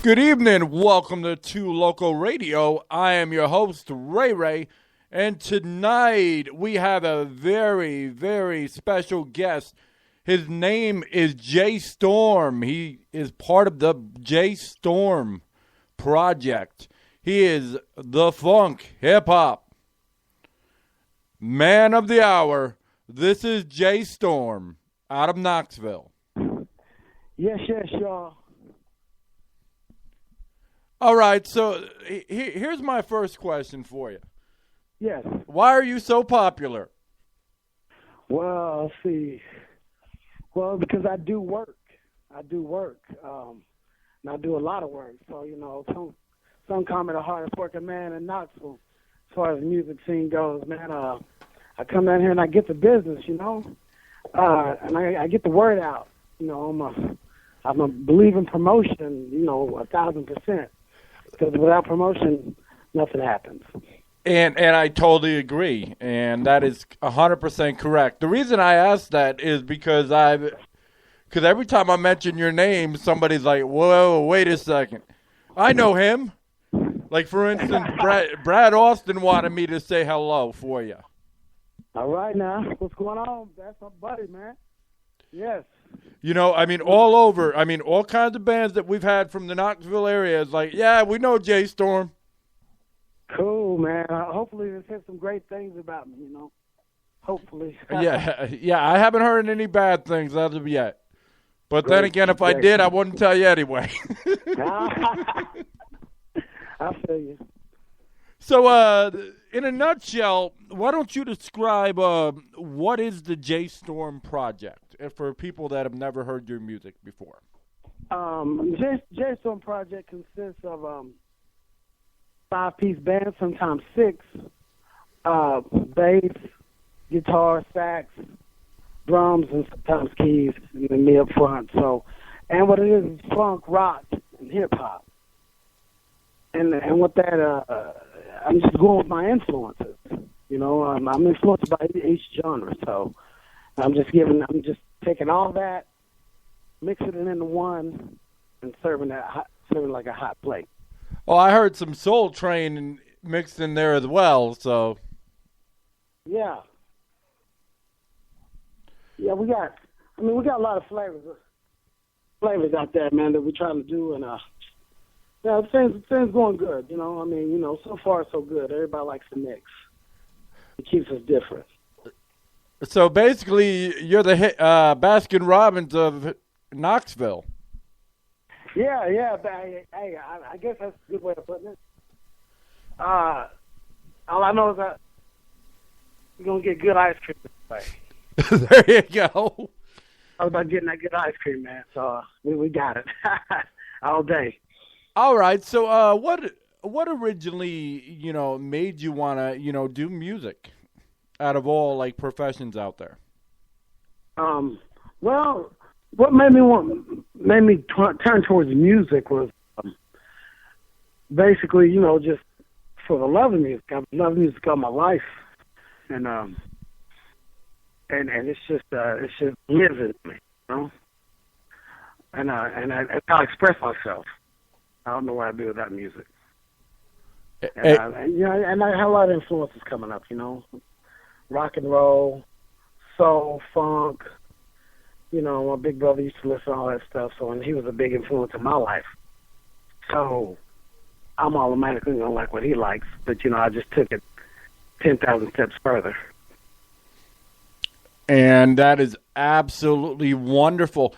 Good evening. Welcome to Two Loco Radio. I am your host, Ray Ray, and tonight we have a very, very special guest. His name is Jaystorm. He is part of the Jaystorm Project. He is the funk hip-hop man of the hour. This is Jaystorm out of Knoxville. Yes, y'all. All right, so here's my first question for you. Yes. Why are you so popular? Well, because I do work. And I do a lot of work. So, some call me the hardest working man in Knoxville as far as the music scene goes, man. I come down here and I get the business, and I get the word out. I'm a believe in promotion, 1,000%. Because without promotion, nothing happens. And I totally agree, and that is 100% correct. The reason I asked that is because every time I mention your name, somebody's like, "Whoa, wait a second, I know him." Like for instance, Brad Austin wanted me to say hello for you. All right, now what's going on? That's my buddy, man. Yes. All over. All kinds of bands that we've had from the Knoxville area is like, yeah, we know Jaystorm. Cool, man. Hopefully this says some great things about me, Hopefully. Yeah, I haven't heard any bad things as of yet. But then again, if I did, I wouldn't tell you anyway. I feel you. So, in a nutshell, why don't you describe what is the Jaystorm Project for people that have never heard your music before? Jaystorm Project consists of 5-piece band, sometimes 6, bass, guitar, sax, drums, and sometimes keys, and me up front. So, and what it is funk, rock, and hip hop. And with that, I'm just going with my influences. I'm influenced by each genre. So I'm just taking all that, mixing it into one, and serving like a hot plate. Oh, I heard some Soul Train mixed in there as well. So yeah, we got a lot of flavors out there, man, that we're trying to do, and things going good. So far so good. Everybody likes the mix. It keeps us different. So basically, you're the Baskin Robbins of Knoxville. Yeah. Hey, I guess that's a good way of putting it. All I know is that we're gonna get good ice cream this way. There you go. I was about getting that good ice cream, man. So we got it all day. All right. So what originally made you want to do music out of all like professions out there? Well, what made me turn towards music was basically just for the love of music. I've loved music all my life, and it's just lives in me, and that's how I express myself. I don't know what I'd do without music. And I have a lot of influences coming up, rock and roll, soul, funk. My big brother used to listen to all that stuff, and he was a big influence in my life. So I'm automatically going to like what he likes, but, I just took it 10,000 steps further. And that is absolutely wonderful.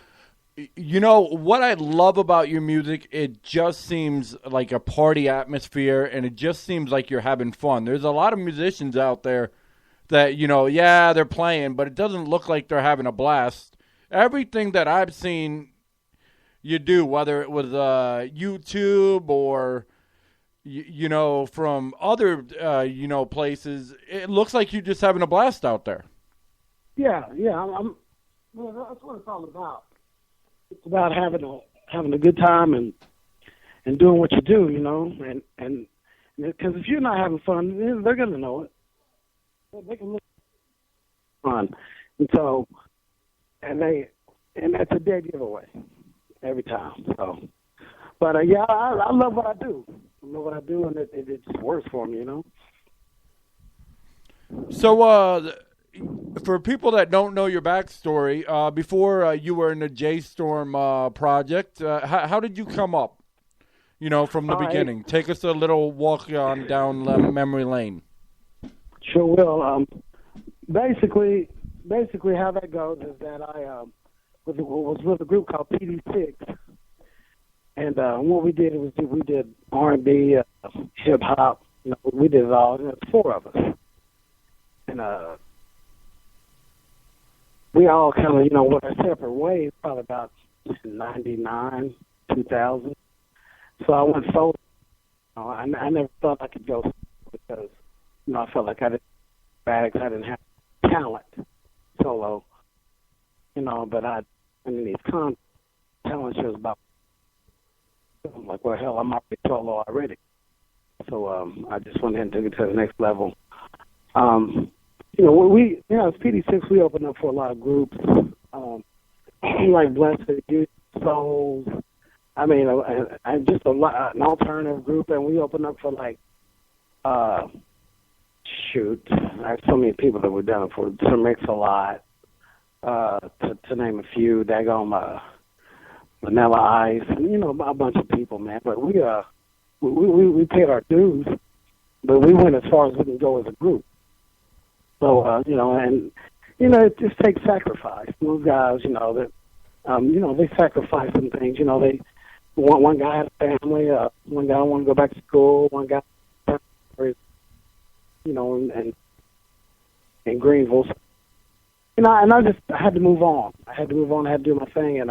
What I love about your music, it just seems like a party atmosphere, and it just seems like you're having fun. There's a lot of musicians out there that, they're playing, but it doesn't look like they're having a blast. Everything that I've seen you do, whether it was YouTube or, from other, places, it looks like you're just having a blast out there. Yeah, well, that's what it's all about. It's about having a good time and doing what you do, and because if you're not having fun, they're gonna know it. They can look fun, and so and that's a dead giveaway every time. So, But yeah, I love what I do. I love what I do, and it just works for me, you know. So, for people that don't know your backstory, before you were in the Jaystorm Project, how did you come up? You know, from the beginning. Take us a little walk on down memory lane. Sure will. Basically, how that goes is that I was with a group called PD6, and what we did was we did R&B, hip hop. You know, we did it all. There's 4 of us, and we all kind of, you know, went our separate ways. Probably about 99, 2000. So I went solo. You know, I never thought I could go because, you know, I felt like I didn't have talent solo. You know, but these talent shows about. I'm like, well, hell, I'm already solo already. So I just went ahead and took it to the next level. You know, as PD6, we opened up for a lot of groups, like Blessed Youth, Souls. I mean, just an alternative group, and we opened up for like, I have so many people that we've done it for. To Mix a Lot, to name a few. Daggone Vanilla Ice, and you know, a bunch of people, man. But we paid our dues, but we went as far as we can go as a group. So you know, and you know, it just takes sacrifice. Those guys, you know, that you know, they sacrifice some things. You know, one guy had a family, one guy wanted to go back to school, one guy, you know, and in Greenville. You know, and I had to move on. I had to do my thing, and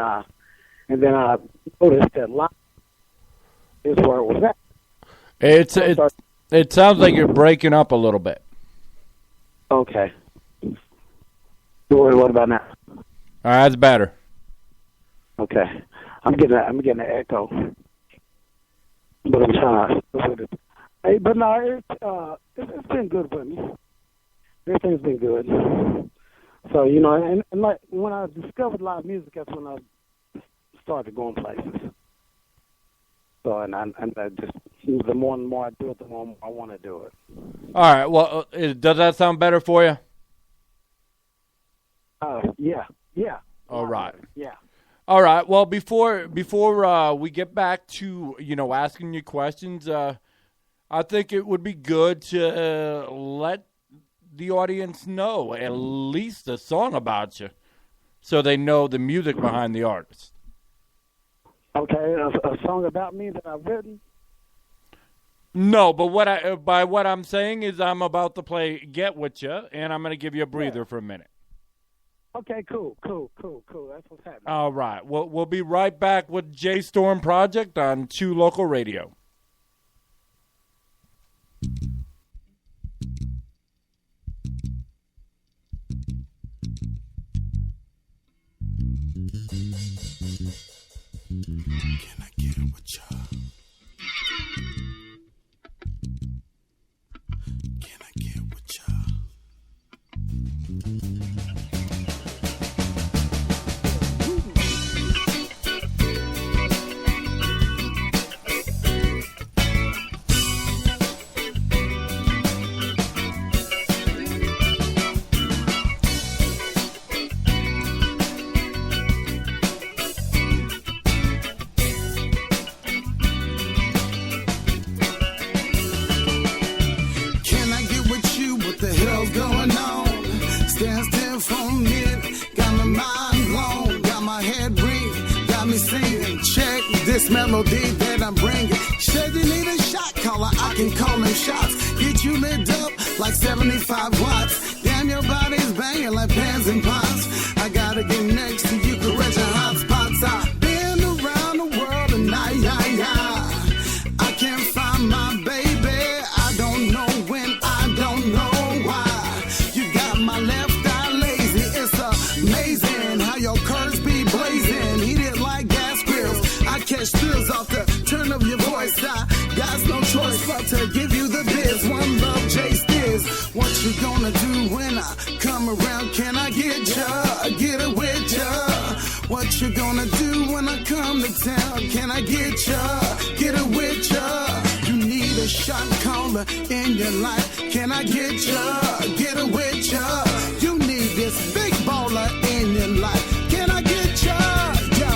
then I noticed that life is where it was at. It sounds like you're breaking up a little bit. Okay. What about now? All right, that's better. Okay. I'm getting an echo, but I'm trying to. Hey, but no, it's been good with me. Everything's been good. So you know, and like when I discovered live music, that's when I started going places. So and I just, the more and more I do it, the more I want to do it. All right. Well, does that sound better for you? Yeah. All right. Yeah. All right. Well, before we get back to, you know, asking you questions, I think it would be good to let the audience know at least a song about you, so they know the music behind the artist. Okay, a song about me that I've written. No, but by what I'm saying is I'm about to play "Get With Ya," and I'm going to give you a breather for a minute. Okay, cool. That's what's happening. All right. We'll be right back with Jaystorm Project on 2 Local Radio. Can I get it with ya? Can I get with ya? This melody that I'm bringing, said you need a shot caller, I can call them shots, get you lit up like 75 watts. Damn, your body's banging like pans and pots. I gotta get next to you, correct your hot spots. I've been around the world and I can't find my baby. I don't know when, I don't know why. You got my left eye lazy. It's amazing how your curves be blazing. Heated like gas grills. I catch thrills off the turn of your voice. I got no choice but to give you the biz. One love, Jace is. What you gonna do when I come around? Can I get ya? Get it with ya? What you gonna do when I come to town? Can I get ya? baller in your life. Can I get ya? Get a with ya? You need this big baller in your life. Can I get ya? Yo.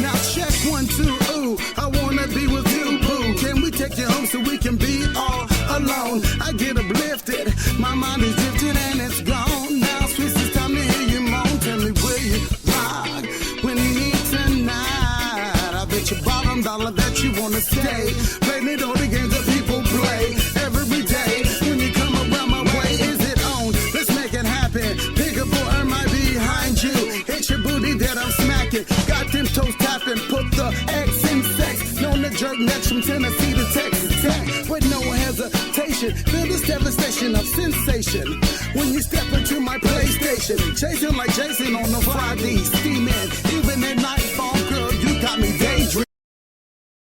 Now check 1, 2, ooh. I wanna be with you, boo. Can we take you home so we can be all alone? I get uplifted. My mind is drifting and it's gone. Now, Swiss, it's time to hear you moan. Tell me where you rock with me tonight. I bet you bottom dollar that you wanna stay. Play me all the games that people play every day. When you come around my way, is it on? Let's make it happen. Pick up or am I behind you? Hit your booty that I'm smacking. Got them toes tapping. Put the X in sex. Known to jerk next from Tennessee to Texas Tech. With no hesitation. Feel this devastation of sensation. When you step into my PlayStation. Chasing like Jason on the Friday. Steaming. Even at nightfall, girl, you got me daydreaming.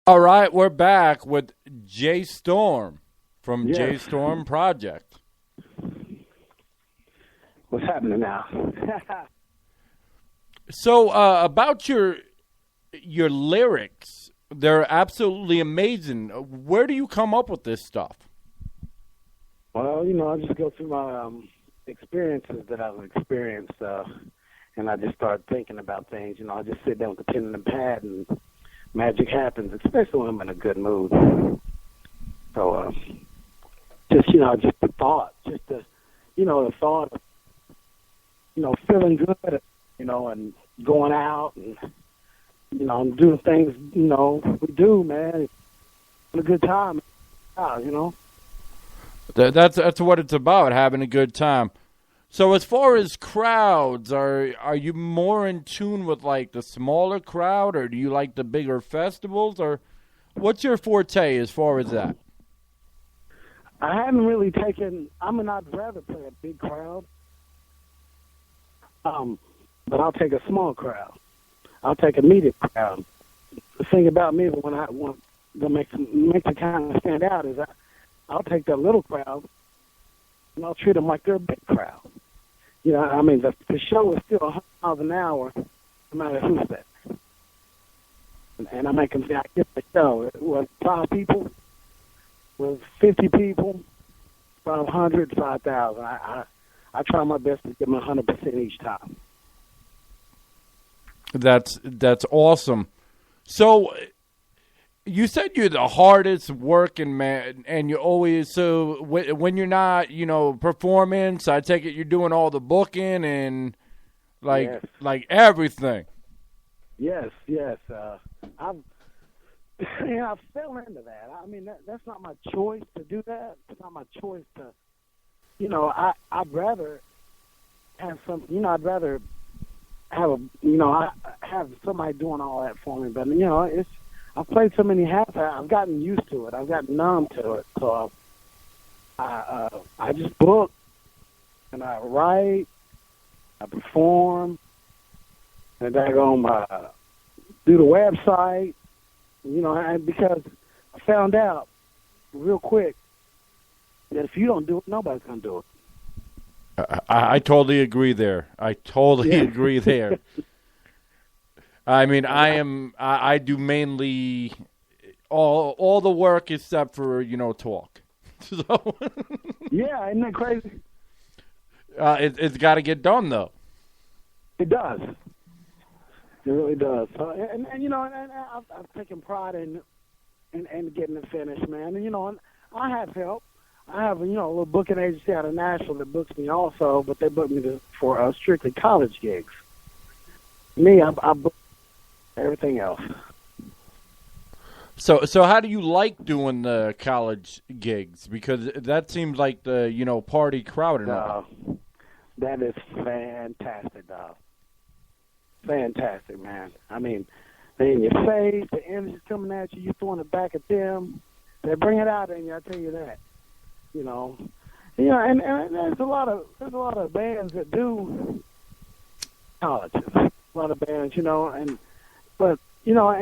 All right, we're back with Jaystorm from Yes. Jaystorm Project. What's happening now? So about your lyrics, they're absolutely amazing. Where do you come up with this stuff? Well, you know, I just go through my experiences that I've experienced, and I just start thinking about things. You know, I just sit down with the pen and the pad, and magic happens, especially when I'm in a good mood. So, just the thought, the thought of, feeling good, and going out and, doing things, we do, man. Having a good time, That's what it's about, having a good time. So as far as crowds, are you more in tune with like the smaller crowd, or do you like the bigger festivals, or what's your forte as far as that? I haven't really taken. I'd rather play a big crowd, but I'll take a small crowd. I'll take a medium crowd. The thing about me, when I want to make the kind of stand out, is I'll take that little crowd and I'll treat them like they're a big crowd. The show is still 100 miles an hour, no matter who's there. And I make them say, I get the show. It was 5 people, with 50 people, 500, 5,000. I try my best to give them 100% each time. That's awesome. So you said you're the hardest working man, and you always, so when you're not, performing, so I take it you're doing all the booking and Yes. like everything. Yes. I fell into that. I mean, that's not my choice to do that. It's not my choice to, I'd rather have something, I'd rather have I have somebody doing all that for me. But, I've played so many half. I've gotten used to it. I've gotten numb to it. So I just book and I write, I perform, and I go do the website. Because I found out real quick that if you don't do it, nobody's gonna do it. I totally agree there. Agree there. I mean, I do mainly all the work except for, talk. So Yeah, isn't that crazy? It's got to get done, though. It does. It really does. So, and I've taken pride in getting it finished, man. And, I have help. I have, a little booking agency out of Nashville that books me also, but they book me for strictly college gigs. Me, I book everything else. So how do you like doing the college gigs? Because that seems like the, party crowd and all. That is fantastic, dog. Fantastic, man. I mean, they in your face, the energy's coming at you, you throwing it back at them. They bring it out in you, I tell you that. And there's a lot of bands that do colleges. A lot of bands, and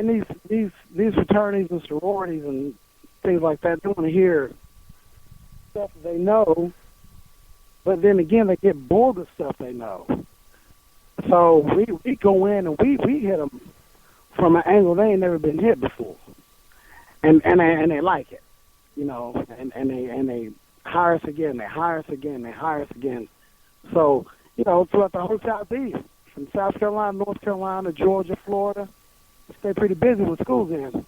these fraternities and sororities and things like that, they want to hear stuff that they know, but then again, they get bored with stuff they know. So we go in and we hit them from an angle they ain't never been hit before, and they like it. you know, and they hire us again, they hire us again, they hire us again. So, you know, throughout the whole Southeast, from South Carolina, North Carolina, Georgia, Florida, stay pretty busy with schools in.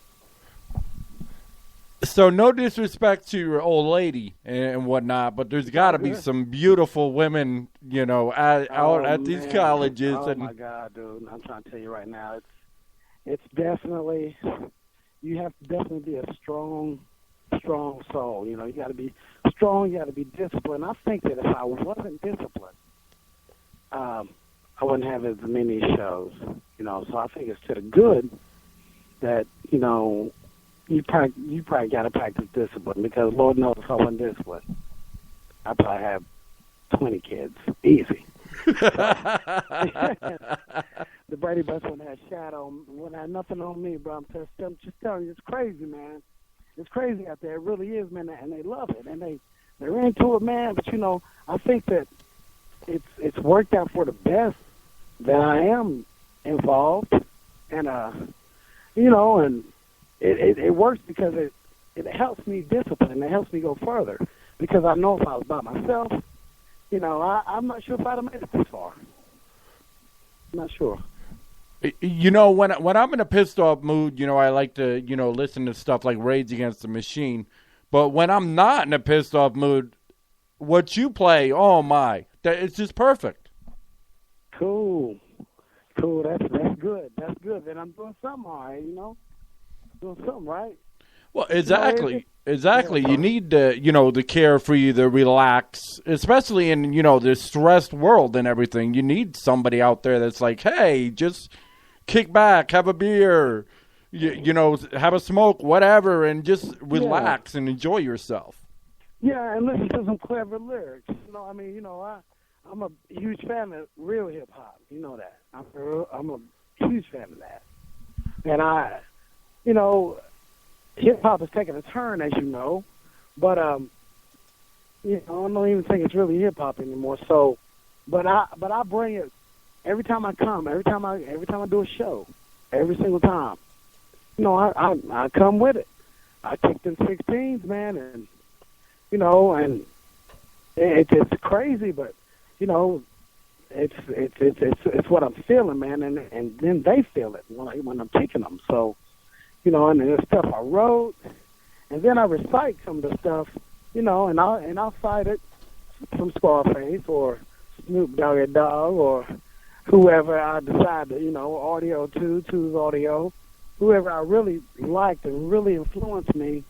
So no disrespect to your old lady and whatnot, but there's got to be some beautiful women, you know, out at these colleges. Oh, my God, dude. I'm trying to tell you right now, it's definitely, you have to definitely be a strong soul. You know, you got to be strong, you got to be disciplined. I think that if I wasn't disciplined, I wouldn't have as many shows, you know. So I think it's to the good that, you know, you probably got to practice discipline, because Lord knows if I wasn't disciplined, I'd probably have 20 kids, easy. The Brady Bunch wouldn't have shadow, wouldn't have nothing on me, bro. I'm just telling you, it's crazy, man. It's crazy out there. It really is, man, and they love it, and they're into it, man. But, you know, I think that it's worked out for the best that I am involved, and you know, and it works because it helps me discipline. It helps me go further, because I know if I was by myself, you know, I'm not sure if I'd have made it this far. I'm not sure. You know, when I'm in a pissed off mood, you know, I like to, you know, listen to stuff like Rage Against the Machine. But when I'm not in a pissed off mood, what you play, oh my, it's just perfect. Cool. That's good. That's good. Then I'm doing something all right, you know? Doing something right. Well, exactly. Exactly. You need to, you know, the carefree, the relax, especially in, you know, this stressed world and everything. You need somebody out there that's like, hey, just kick back, have a beer, you know, have a smoke, whatever, and just relax and enjoy yourself. Yeah, and listen to some clever lyrics. You know, I mean, you know, I'm a huge fan of real hip hop. You know that. I'm a huge fan of that. And you know, hip hop has taken a turn, as you know, but you know, I don't even think it's really hip hop anymore. So, but I bring it every time I come, every time I do a show, every single time. You know, I come with it. I kick them 16s, man, and you know, and it's crazy, but you know, it's what I'm feeling, man, and then they feel it when I'm kicking them. So, you know, and there's stuff I wrote, and then I recite some of the stuff, you know, and I'll cite it from Scarface or Snoop Doggy Dogg or whoever I decide to, you know, Audio 2's Audio, whoever I really liked and really influenced me,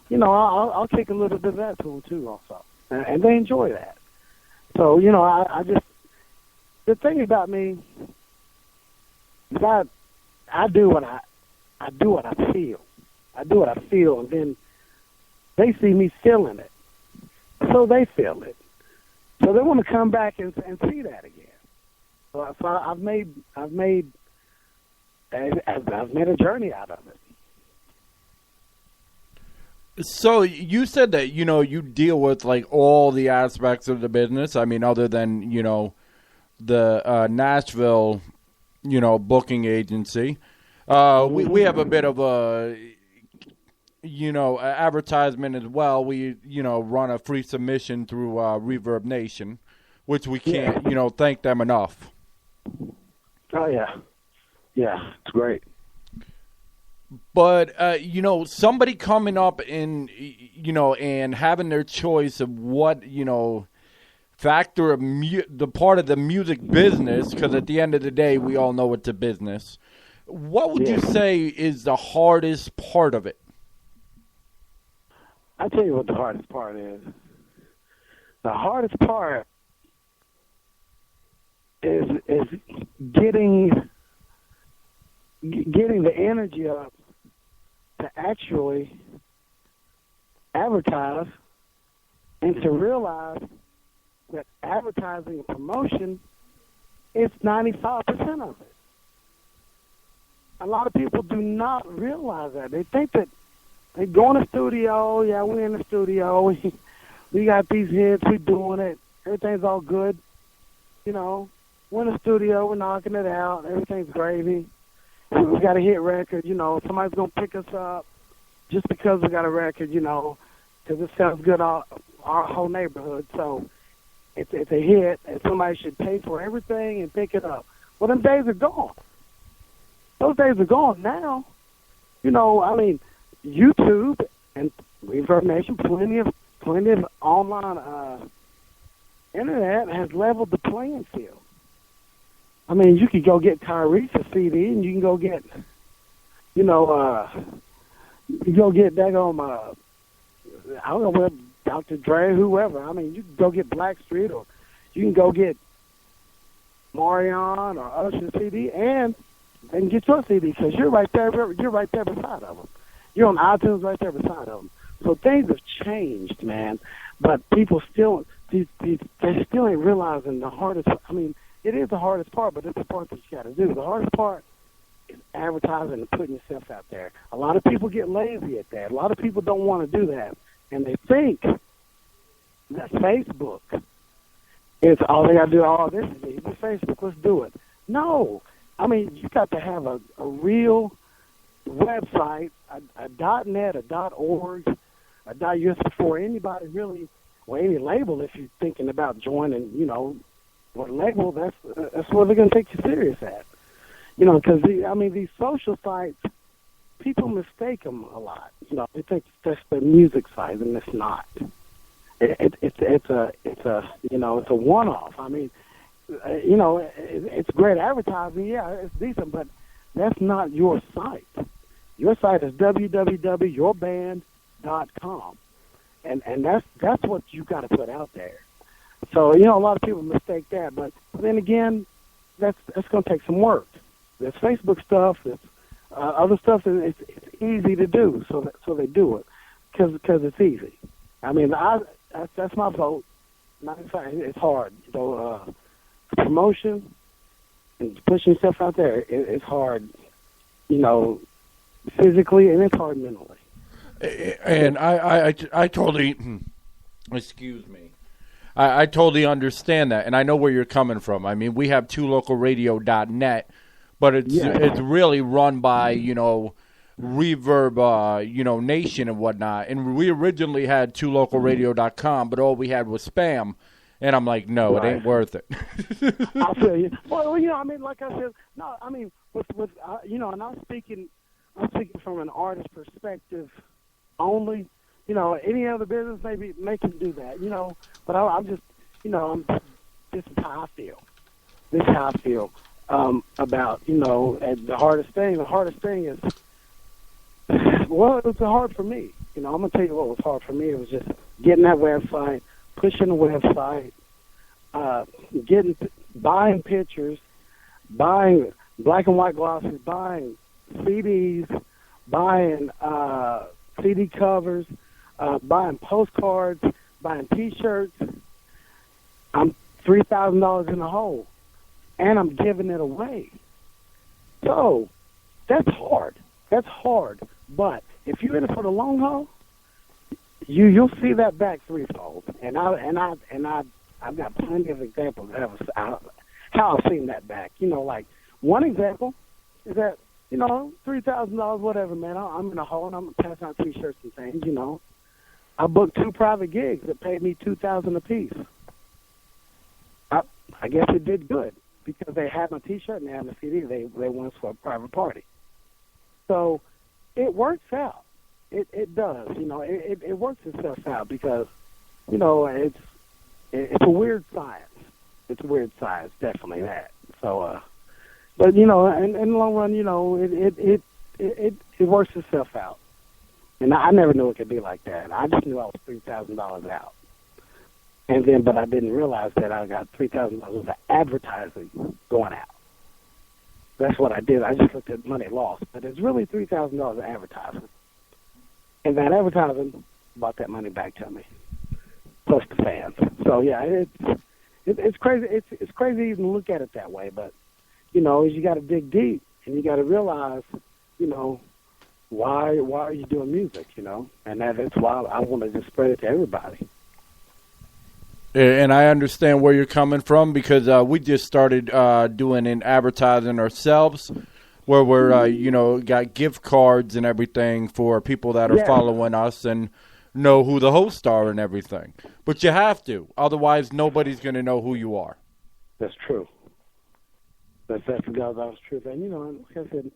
you know, I'll kick a little bit of that to them too also, and they enjoy that. So, you know, I just, the thing about me is I do what I feel. I do what I feel, and then they see me feeling it, so they feel it. So they want to come back and see that again. So I've made a journey out of it. So you said that, you know, you deal with like all the aspects of the business. I mean, other than, you know, the Nashville, you know, booking agency. We have a bit of a, you know, advertisement as well. We, you know, run a free submission through Reverb Nation, which we can't, you know, thank them enough. Oh, yeah. Yeah, it's great. But, you know, somebody coming up and, you know, and having their choice of what, you know, factor of the part of the music business, because at the end of the day, we all know it's a business. What would you say is the hardest part of it? I'll tell you what the hardest part is. The hardest part is getting the energy up to actually advertise and to realize that advertising and promotion is 95% of it. A lot of people do not realize that. They think that they go in the studio, yeah, we're in the studio, we got these hits, we're doing it, everything's all good. You know, we're in the studio, we're knocking it out, everything's gravy. We got a hit record, you know, somebody's going to pick us up just because we got a record, you know. because it sounds good all our whole neighborhood. So it's a hit, and somebody should pay for everything and pick it up. Well, them days are gone. Those days are gone now. You know, I mean, YouTube and Reverb Nation, plenty of online internet has leveled the playing field. I mean, you could go get Tyrese a CD, and you can go get, you can go get daggone, I don't know what, Dr. Dre, whoever. I mean, you can go get Blackstreet, or you can go get Marion or Usher CD, and they can get your CD because you're right there. You're right there beside of them. You're on iTunes right there beside of them. So things have changed, man. But people still, they still ain't realizing the hardest. I mean, it is the hardest part, but it's the part that you got to do. The hardest part is advertising and putting yourself out there. A lot of people get lazy at that. A lot of people don't want to do that, and they think that Facebook is all they got to do. All this is Facebook. Let's do it. No, I mean you got to have a real website, a .net, a .org, a .us before anybody really, or any label. If you're thinking about joining, you know, what label, that's where they're going to take you serious at. You know, because these social sites, people mistake them a lot. You know, they think that's the music site, and it's not. It's a one-off. I mean, you know, it's great advertising. Yeah, it's decent, but that's not your site. Your site is www.yourband.com, and that's what you got to put out there. So, you know, a lot of people mistake that, but then again, that's going to take some work. There's Facebook stuff, there's other stuff that it's easy to do, so they do it because it's easy. I mean, that's my vote. It's hard, you know. Promotion and pushing stuff out there, it's hard, you know, physically, and it's hard mentally. And I totally, excuse me. I totally understand that, and I know where you're coming from. I mean, we have twolocalradio.net, but it's really run by, you know, Reverb, you know, Nation and whatnot. And we originally had twolocalradio.com, but all we had was spam. And I'm like, no, It ain't worth it. I feel you. Well, you know, I mean, like I said, no, I mean, with you know, and I'm speaking from an artist perspective only. You know, any other business maybe make him do that, you know. But I'm just, you know, this is how I feel. This is how I feel about, you know, the hardest thing. The hardest thing is, well, it was hard for me. You know, I'm going to tell you what was hard for me. It was just getting that website, pushing the website, buying pictures, buying black and white glosses, buying CDs, buying CD covers, buying postcards, buying T-shirts. I'm $3,000 in the hole, and I'm giving it away. So that's hard. That's hard. But if you're in it for the long haul, you'll see that back threefold. And I've got plenty of examples of how I've seen that back. You know, like one example is that, you know, $3,000, whatever, man. I'm in a hole and I'm passing out T-shirts and things. You know, I booked 2 private gigs that paid me $2,000 apiece. I guess it did good because they had my T-shirt and they had my CD. They went for a private party. So it works out. It does. You know, it works itself out because, you know, it's a weird science. It's a weird science, definitely that. So, but you know, in the long run, you know, it works itself out. And I never knew it could be like that. I just knew I was $3,000 out. And then, but I didn't realize that I got $3,000 of advertising going out. That's what I did. I just looked at money lost, but it's really $3,000 of advertising. And that advertising brought that money back to me, plus the fans. So yeah, it's crazy. It's crazy to even look at it that way. But you know, you got to dig deep, and you got to realize, you know, why are you doing music? You know, and that's why I want to just spread it to everybody. And I understand where you're coming from because we just started doing an advertising ourselves, where we're you know, got gift cards and everything for people that are following us, and know who the hosts are and everything. But you have to. Otherwise, nobody's going to know who you are. That's true. That's the God's honest truth. And, like I said,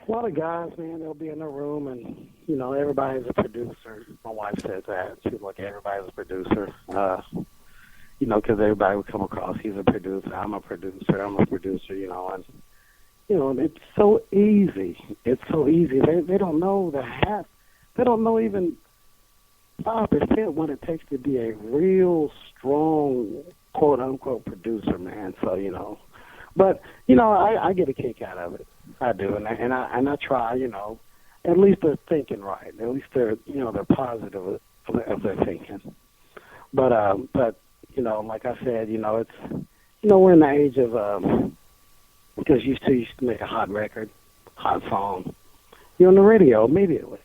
a lot of guys, man, they'll be in a room and, everybody's a producer. My wife says that. She's like, everybody's a producer. Because everybody would come across, he's a producer, I'm a producer, and, it's so easy. It's so easy. They don't know the half. They don't know even 5% what it takes to be a real strong, quote-unquote, producer, man. So, but, I get a kick out of it. I do, and I try, at least they're thinking right. At least they're positive of their thinking. But like I said, it's, we're in the age of, because you used to make a hot record, hot song, you're on the radio immediately.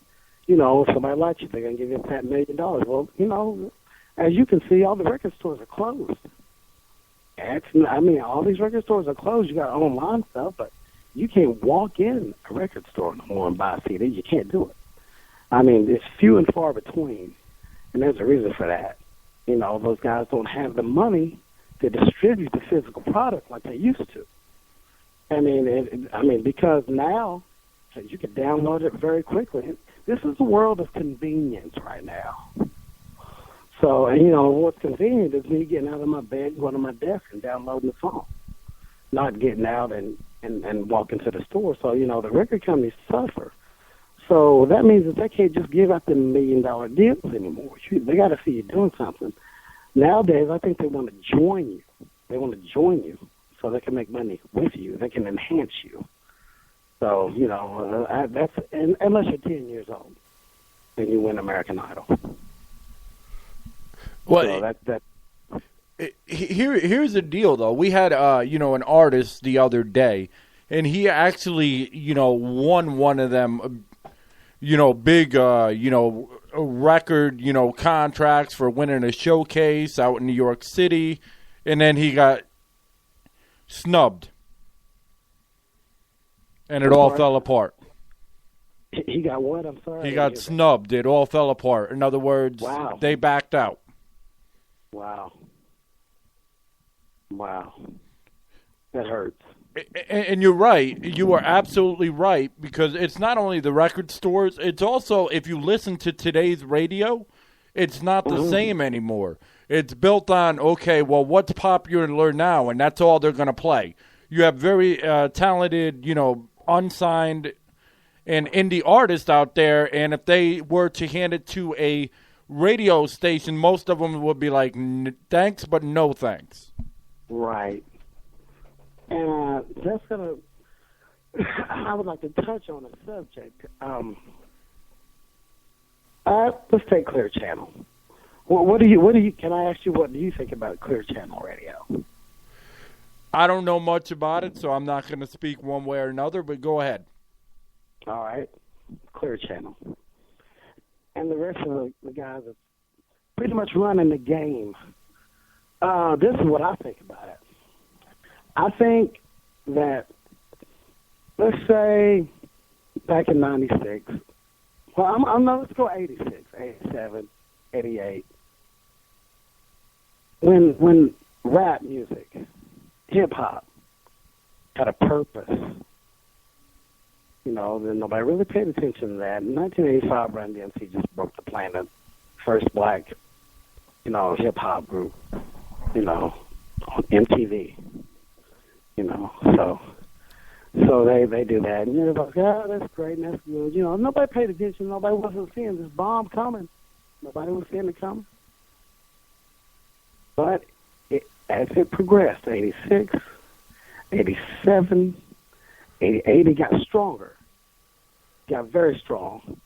If somebody likes you, they're going to give you $1 million. Well, as you can see, all the record stores are closed. All these record stores are closed. You got online stuff, but you can't walk in a record store no more and buy a CD. You can't do it. It's few and far between, and there's a reason for that. Those guys don't have the money to distribute the physical product like they used to. Because now you can download it very quickly. This is the world of convenience right now. So, what's convenient is me getting out of my bed, going to my desk, and downloading the song, not getting out and walking to the store. So, the record companies suffer. So that means that they can't just give out the $1 million deals anymore. They got to see you doing something. Nowadays, I think they want to join you. They want to join you so they can make money with you. They can enhance you. So, that's unless you're 10 years old and you win American Idol. Well, so here's the deal, though. We had, an artist the other day, and he actually, won one of them, big, record, contracts for winning a showcase out in New York City, and then he got snubbed, and it all fell apart. He got what? I'm sorry. He got snubbed. It all fell apart. In other words, They backed out. Wow. That hurts. And you're right. You are absolutely right, because it's not only the record stores, it's also, if you listen to today's radio, it's not the same anymore. It's built on, okay, well, what's popular now, and that's all they're going to play. You have very talented, unsigned and indie artists out there, and if they were to hand it to a radio station, most of them would be like, thanks, but no thanks. Right. And that's going to, I would like to touch on a subject. Let's take Clear Channel. What do you, can I ask you, what do you think about Clear Channel Radio? I don't know much about it, so I'm not going to speak one way or another, but go ahead. All right. Clear Channel. And the rest of the guys are pretty much running the game. This is what I think about it. I think that, let's say, back in 96, let's go 86, 87, 88, when rap music, hip-hop, had a purpose, then nobody really paid attention to that. In 1985, Run DMC just broke the planet. First black, hip-hop group, on MTV. So they do that, and everybody's like, oh, that's great, and that's good. Nobody paid attention. Nobody wasn't seeing this bomb coming. Nobody was seeing it coming. But as it progressed, 86, 87, 88, it got stronger. Got very strong.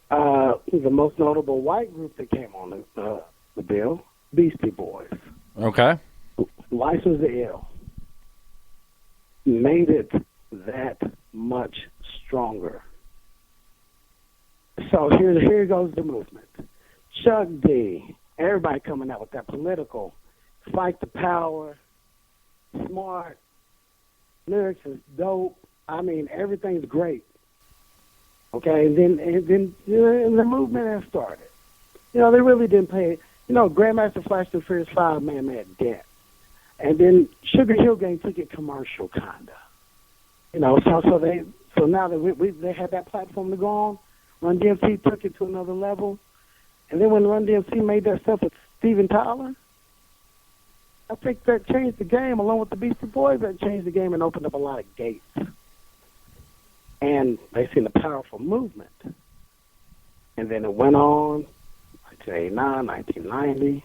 The most notable white group that came on the bill, Beastie Boys. Okay. License to Ill. Made it that much stronger. So here goes the movement. Chuck D, everybody coming out with that political, fight the power, smart, lyrics is dope. Everything's great. Okay, and then the movement has started. You know, they really didn't pay. You know, Grandmaster Flash and Furious 5 made dent. And then Sugar Hill Gang took it commercial, kinda. You know, so now that they had that platform to go on, Run DMC took it to another level. And then when Run DMC made that stuff with Steven Tyler, I think that changed the game, along with the Beastie Boys. That changed the game and opened up a lot of gates. And they seen a powerful movement. And then it went on, 1989, 1990.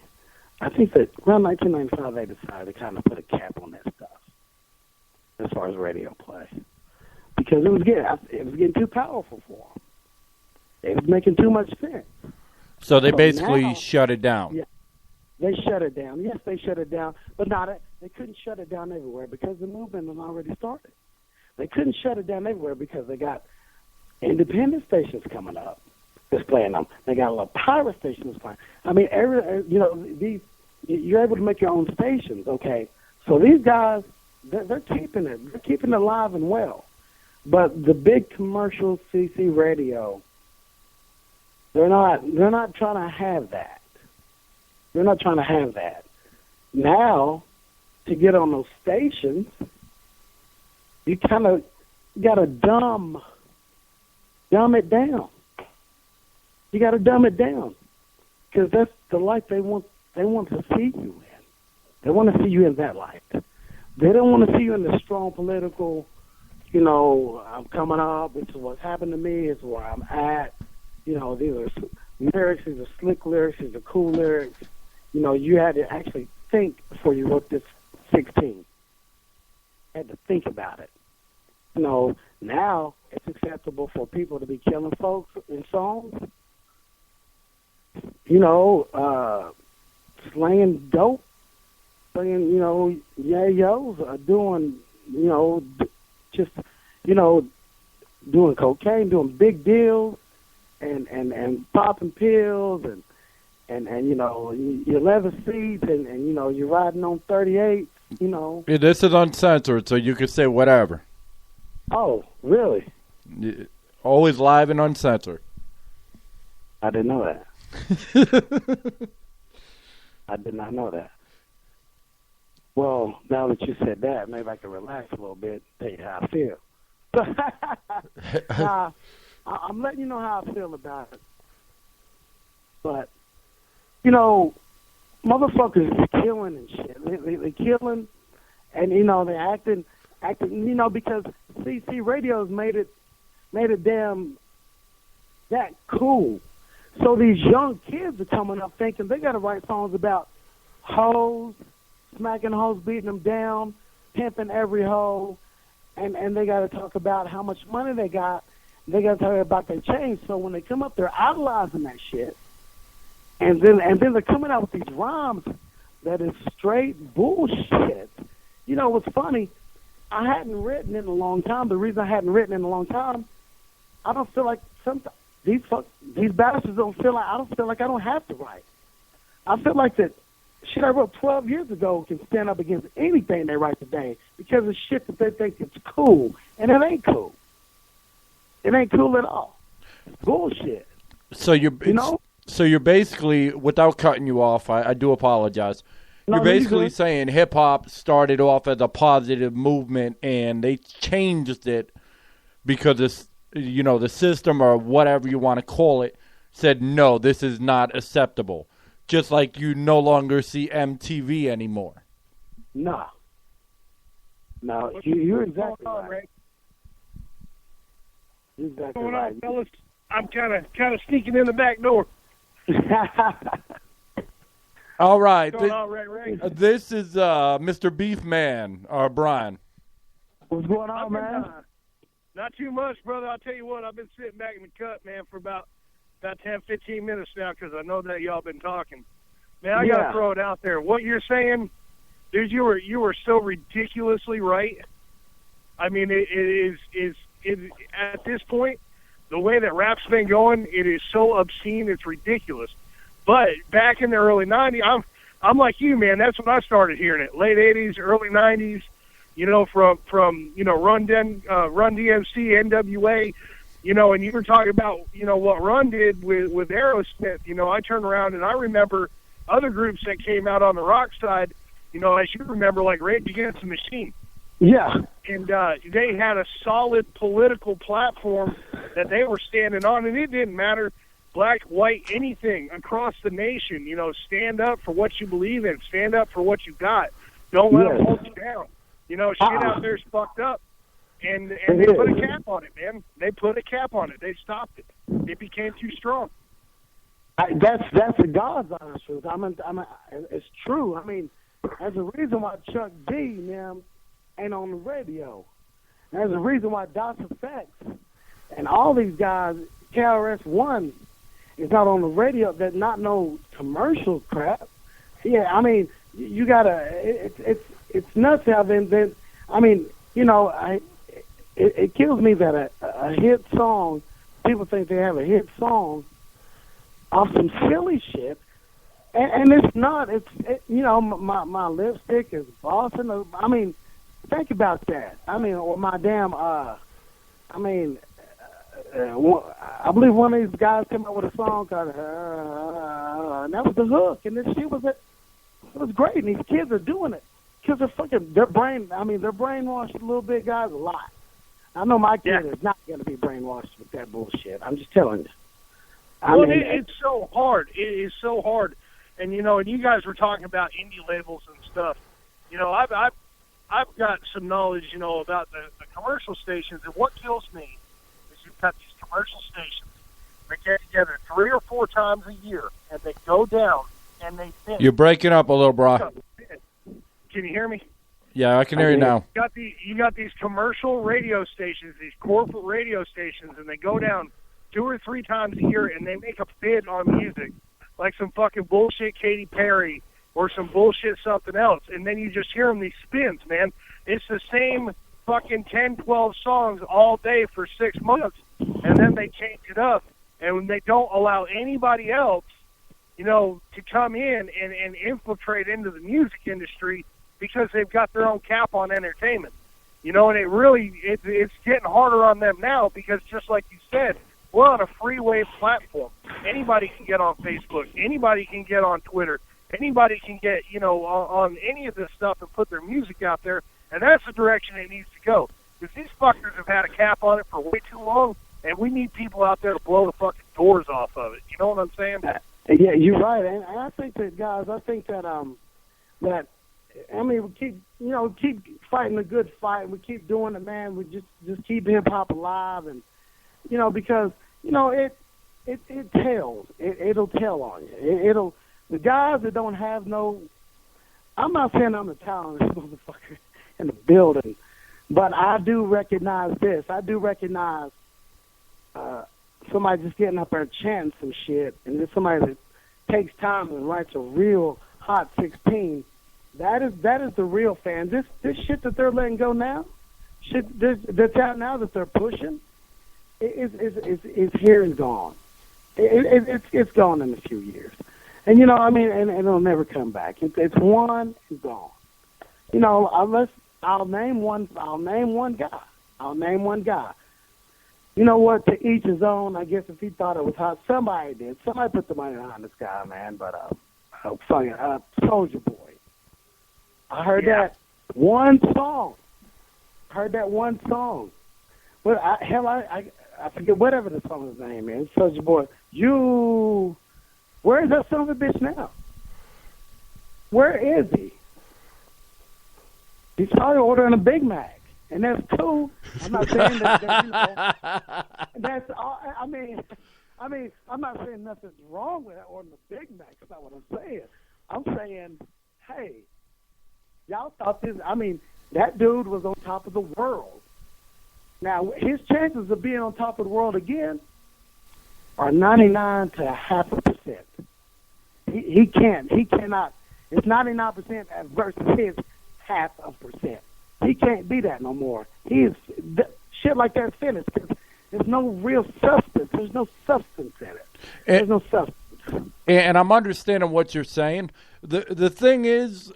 I think that around 1995 they decided to kind of put a cap on that stuff as far as radio play, because it was getting too powerful for them. It was making too much sense. So they basically shut it down. Yeah, they shut it down. Yes, they shut it down, but they couldn't shut it down everywhere because the movement had already started. They couldn't shut it down everywhere because they got independent stations coming up that's playing them. They got a lot of pirate stations playing. I mean, you're able to make your own stations, okay? So these guys, they're keeping it. They're keeping it alive and well. But the big commercial CC radio, they're not trying to have that. They're not trying to have that. Now, to get on those stations, you kind of got to dumb it down. You got to dumb it down, because that's the life they want to see you in. They want to see you in that light. They don't want to see you in the strong political, you know, I'm coming up, this is what's happened to me, it's where I'm at. You know, these are lyrics, these are slick lyrics, these are cool lyrics. You know, you had to actually think before you wrote this 16. You had to think about it. You know, now it's acceptable for people to be killing folks in songs. You know, slaying dope, slaying, you know, yayos, doing, you know, just, you know, doing cocaine, doing big deals, and popping pills, and you know, your leather seats, and you know, you're riding on 38, you know. Yeah, this is uncensored, so you can say whatever. Oh, really? Always live and uncensored. I didn't know that. I did not know that. Well, now that you said that, maybe I can relax a little bit, tell you how I feel. I'm letting you know how I feel about it. But, you know, motherfuckers is killing and shit. They killing, and, you know, they're acting, you know, because CC Radio's made it damn that cool. So these young kids are coming up thinking they got to write songs about hoes, smacking hoes, beating them down, pimping every hoe, and they got to talk about how much money they got. They got to talk about their change. So when they come up, they're idolizing that shit, and then they're coming out with these rhymes that is straight bullshit. You know what's funny? I hadn't written in a long time. The reason I hadn't written in a long time, I don't feel like these bastards don't feel like I don't feel like I don't have to write. I feel like that shit I wrote 12 years ago can stand up against anything they write today because of shit that they think it's cool, and it ain't cool. It ain't cool at all. It's bullshit. So you're basically, without cutting you off, I do apologize. You're basically saying hip hop started off as a positive movement and they changed it because it's, you know, the system or whatever you want to call it said, no, this is not acceptable. Just like you no longer see MTV anymore. No, you're exactly right. You're exactly What's going right. on, fellas? I'm kind of sneaking in the back door. All right. What's going on, Ray? This is Mr. Beefman, or Brian. What's going on, man? Not too much, brother. I'll tell you what, I've been sitting back in the cut, man, for about 10, 15 minutes now because I know that y'all been talking. Man, I got to throw it out there. What you're saying, dude, you were so ridiculously right. I mean, it is at this point, the way that rap's been going, it is so obscene, it's ridiculous. But back in the early 90s, I'm like you, man. That's when I started hearing it. Late 80s, early 90s, you know, from you know, Run DMC, NWA, And you were talking about, what Run did with Aerosmith. I turned around and I remember other groups that came out on the rock side, as you remember, like Rage Against the Machine. Yeah. And they had a solid political platform that they were standing on, and it didn't matter, black, white, anything, across the nation. Stand up for what you believe in. Stand up for what you got. Don't let them hold you down. Shit out there's fucked up. And they put a cap on it, man. They put a cap on it. They stopped it. It became too strong. That's the God's honest truth. It's true. I mean, there's a reason why Chuck D, man, ain't on the radio. There's a reason why DOS Effects and all these guys, KRS-One, is not on the radio. There's not no commercial crap. Yeah, I mean, you gotta. It's nuts how then. I mean, it kills me that a hit song, people think they have a hit song off some silly shit, and it's not. My lipstick is Boston. I mean, think about that. I mean, or my damn. I believe one of these guys came up with a song called, and that was the hook, and this shit was it. It was great, and these kids are doing it. Kids are they're brainwashed a little bit, guys, a lot. I know my kid is not going to be brainwashed with that bullshit. I'm just telling you. It's so hard. It is so hard. And, and you guys were talking about indie labels and stuff. I've got some knowledge, about the commercial stations, and what kills me is you've got these commercial stations that get together 3 or 4 times a year, and they go down, and they think. You're breaking up a little, bro. Can you hear me? Yeah, I can hear you now. You got these commercial radio stations, these corporate radio stations, and they go down 2 or 3 times a year, and they make a bid on music, like some fucking bullshit Katy Perry or some bullshit something else, and then you just hear them, these spins, man. It's the same fucking 10, 12 songs all day for 6 months, and then they change it up, and they don't allow anybody else, to come in and infiltrate into the music industry, because they've got their own cap on entertainment. And it really, it's getting harder on them now, because just like you said, we're on a free wave platform. Anybody can get on Facebook. Anybody can get on Twitter. Anybody can get, on any of this stuff and put their music out there, and that's the direction it needs to go. Because these fuckers have had a cap on it for way too long, and we need people out there to blow the fucking doors off of it. You know what I'm saying? Yeah, you're right. And I think that, guys, we keep fighting a good fight. We keep doing it, man. We just keep hip hop alive, and because it tells. It'll tell on you. The guys that don't have no. I'm not saying I'm the talented motherfucker in the building, but I do recognize this. I do recognize somebody just getting up there chanting some shit, and then somebody that takes time and writes a real hot 16. That is the real fan. This shit that they're letting go now, that's out now that they're pushing, is here and gone. It's gone in a few years, and and it'll never come back. It's one and gone. Unless I'll name one guy. You know what? To each his own. I guess if he thought it was hot, somebody did. Somebody put the money on this guy, man. But Soulja Boy. I heard that one song. Well, I forget whatever the song's name is. Soulja Boy. Where is that son of a bitch now? Where is he? He's probably ordering a Big Mac, and that's cool. I'm not saying that that's all. I mean, I'm not saying nothing's wrong with that ordering a Big Mac. That's not what I'm saying. I'm saying, hey, y'all thought this. I mean, that dude was on top of the world. Now, his chances of being on top of the world again are 99 to 0.5%. He cannot. It's 99% versus his 0.5%. He can't be that no more. Shit like that's finished because there's no real substance. There's no substance in it. There's no substance. And I'm understanding what you're saying. The thing is,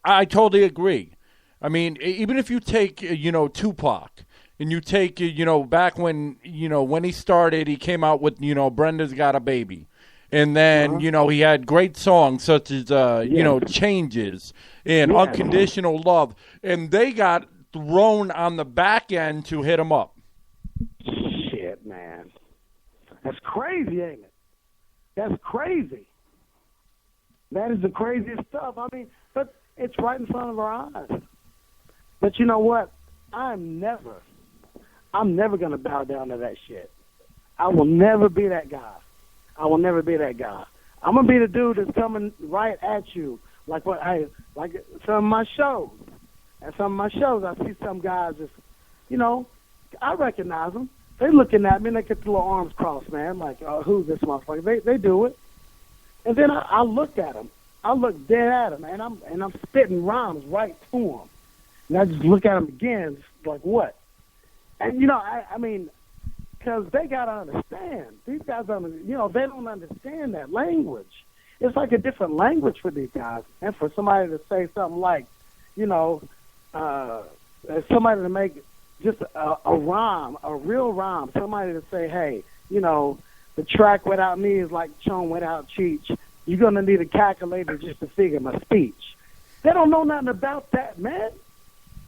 I totally agree. I mean, even if you take, Tupac, and you take, back when, when he started, he came out with, Brenda's Got a Baby. And then, he had great songs such as, Changes and Unconditional Love. And they got thrown on the back end to hit him up. Shit, man. That's crazy, ain't it? That's crazy. That is the craziest stuff. I mean, but it's right in front of our eyes. But you know what? I'm never going to bow down to that shit. I will never be that guy. I'm going to be the dude that's coming right at you. Like some of my shows. At some of my shows, I see some guys just, I recognize them. They looking at me and they get the little arms crossed, man. Like, who's this motherfucker? They do it. And then I look at them. I look dead at them, and I'm spitting rhymes right to them. And I just look at them again, just like, what? And, I mean, because they got to understand. These guys, they don't understand that language. It's like a different language for these guys. And for somebody to say something like, somebody to make just a rhyme, a real rhyme, somebody to say, hey, the track without me is like Chon without Cheech. You're going to need a calculator just to figure my speech. They don't know nothing about that, man.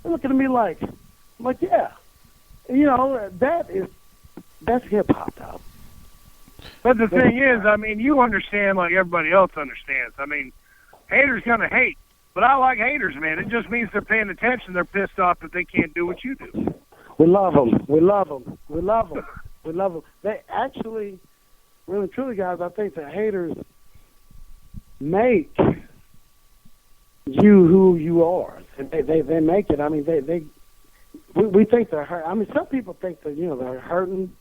They're looking at me like, yeah. That's hip-hop, though. But the thing is, I mean, you understand like everybody else understands. I mean, haters going to hate. But I like haters, man. It just means they're paying attention. They're pissed off that they can't do what you do. We love them. They actually, really truly, guys, I think the haters make you who you are. They make it. I mean, we think they're hurt. I mean, some people think that, they're hurting,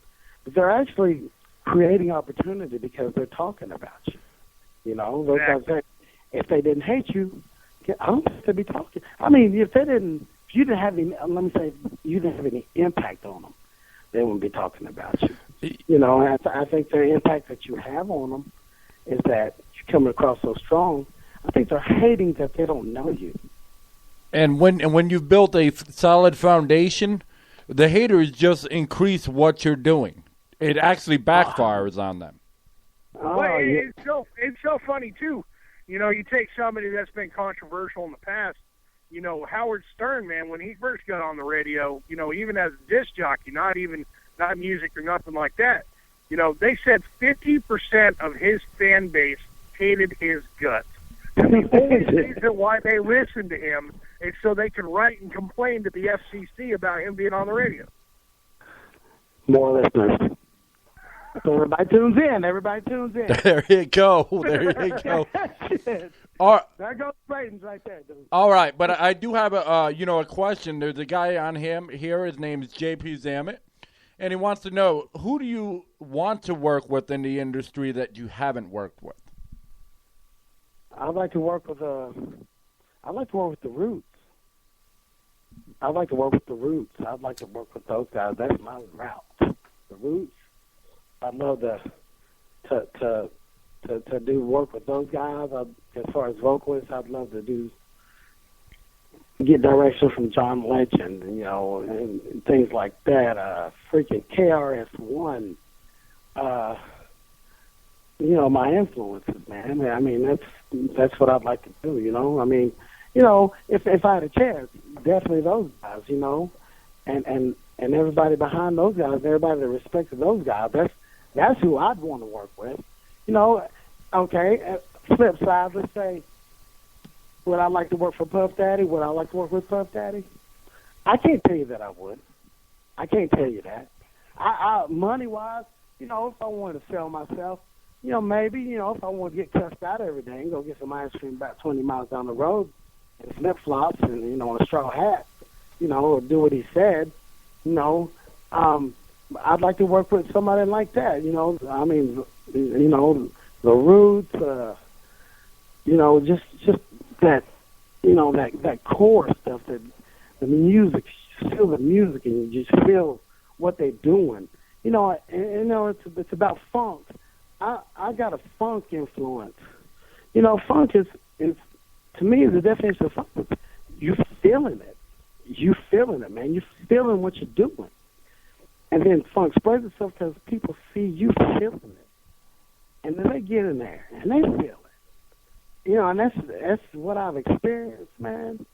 but they're actually creating opportunity because they're talking about you. Those guys, if they didn't hate you, I don't think they'd be talking. I mean, if you didn't have any, let me say, you didn't have any impact on them, they wouldn't be talking about you. And I think the impact that you have on them is that you're coming across so strong. I think they're hating that they don't know you. And when you've built a solid foundation, the haters just increase what you're doing. It actually backfires on them. It's so funny too. You take somebody that's been controversial in the past. Howard Stern, man, when he first got on the radio, even as a disc jockey, not music or nothing like that. They said 50% of his fan base hated his guts. And the only reason why they listened to him is so they could write and complain to the FCC about him being on the radio. More listeners. So everybody tunes in. There you go. There goes ratings right there, dude. All right, but I do have a question. There's a guy on here. His name is JP Zamet, and he wants to know, who do you want to work with in the industry that you haven't worked with? I'd like to work with the Roots. I'd like to work with those guys. That's my route. The Roots. I'd love to do work with those guys. As far as vocalists, I'd love to get direction from John Legend, and things like that. Freaking KRS-One. My influences, man. I mean, that's what I'd like to do. I mean, if I had a chance, definitely those guys. And everybody behind those guys, everybody that respected those guys. That's who I'd want to work with. Okay, flip side, let's say, would I like to work for Puff Daddy? Would I like to work with Puff Daddy? I can't tell you that I would. I can't tell you that. I money-wise, if I wanted to sell myself, maybe, if I want to get cussed out every day and go get some ice cream about 20 miles down the road and flip-flops and, a straw hat, or do what he said, I'd like to work with somebody like that, I mean, the Roots, just that, that core stuff, that the music, you feel the music and you just feel what they're doing. It's about funk. I got a funk influence. Funk is to me, the definition of funk. You feeling it, man. You feeling what you're doing. And then funk spreads itself because people see you feeling it. And then they get in there, and they feel it. You know, and that's what I've experienced, man.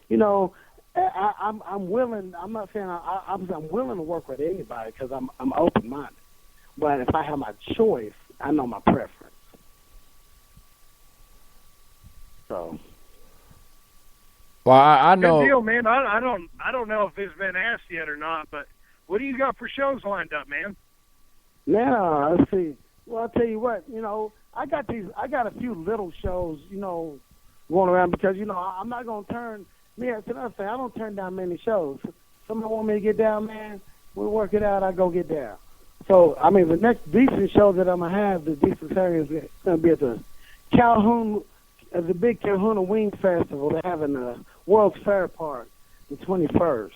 You know, I'm willing. I'm not saying I'm willing to work with anybody because I'm open-minded. But if I have my choice, I know my preference. So. Well, I know. Good deal, man. I don't know if it's been asked yet or not, but what do you got for shows lined up, man? Now, let's see. Well, I'll tell you what. You know, I got a few little shows. You know, going around because you know I'm not gonna turn. That's another thing. I don't turn down many shows. Somebody want me to get down, man. We work it out. I go get down. So I mean, the next decent show that I'm gonna have, the decent series, is gonna be at the Calhoun. The big Calhoun Wing Festival they have in the World's Fair Park, the 21st.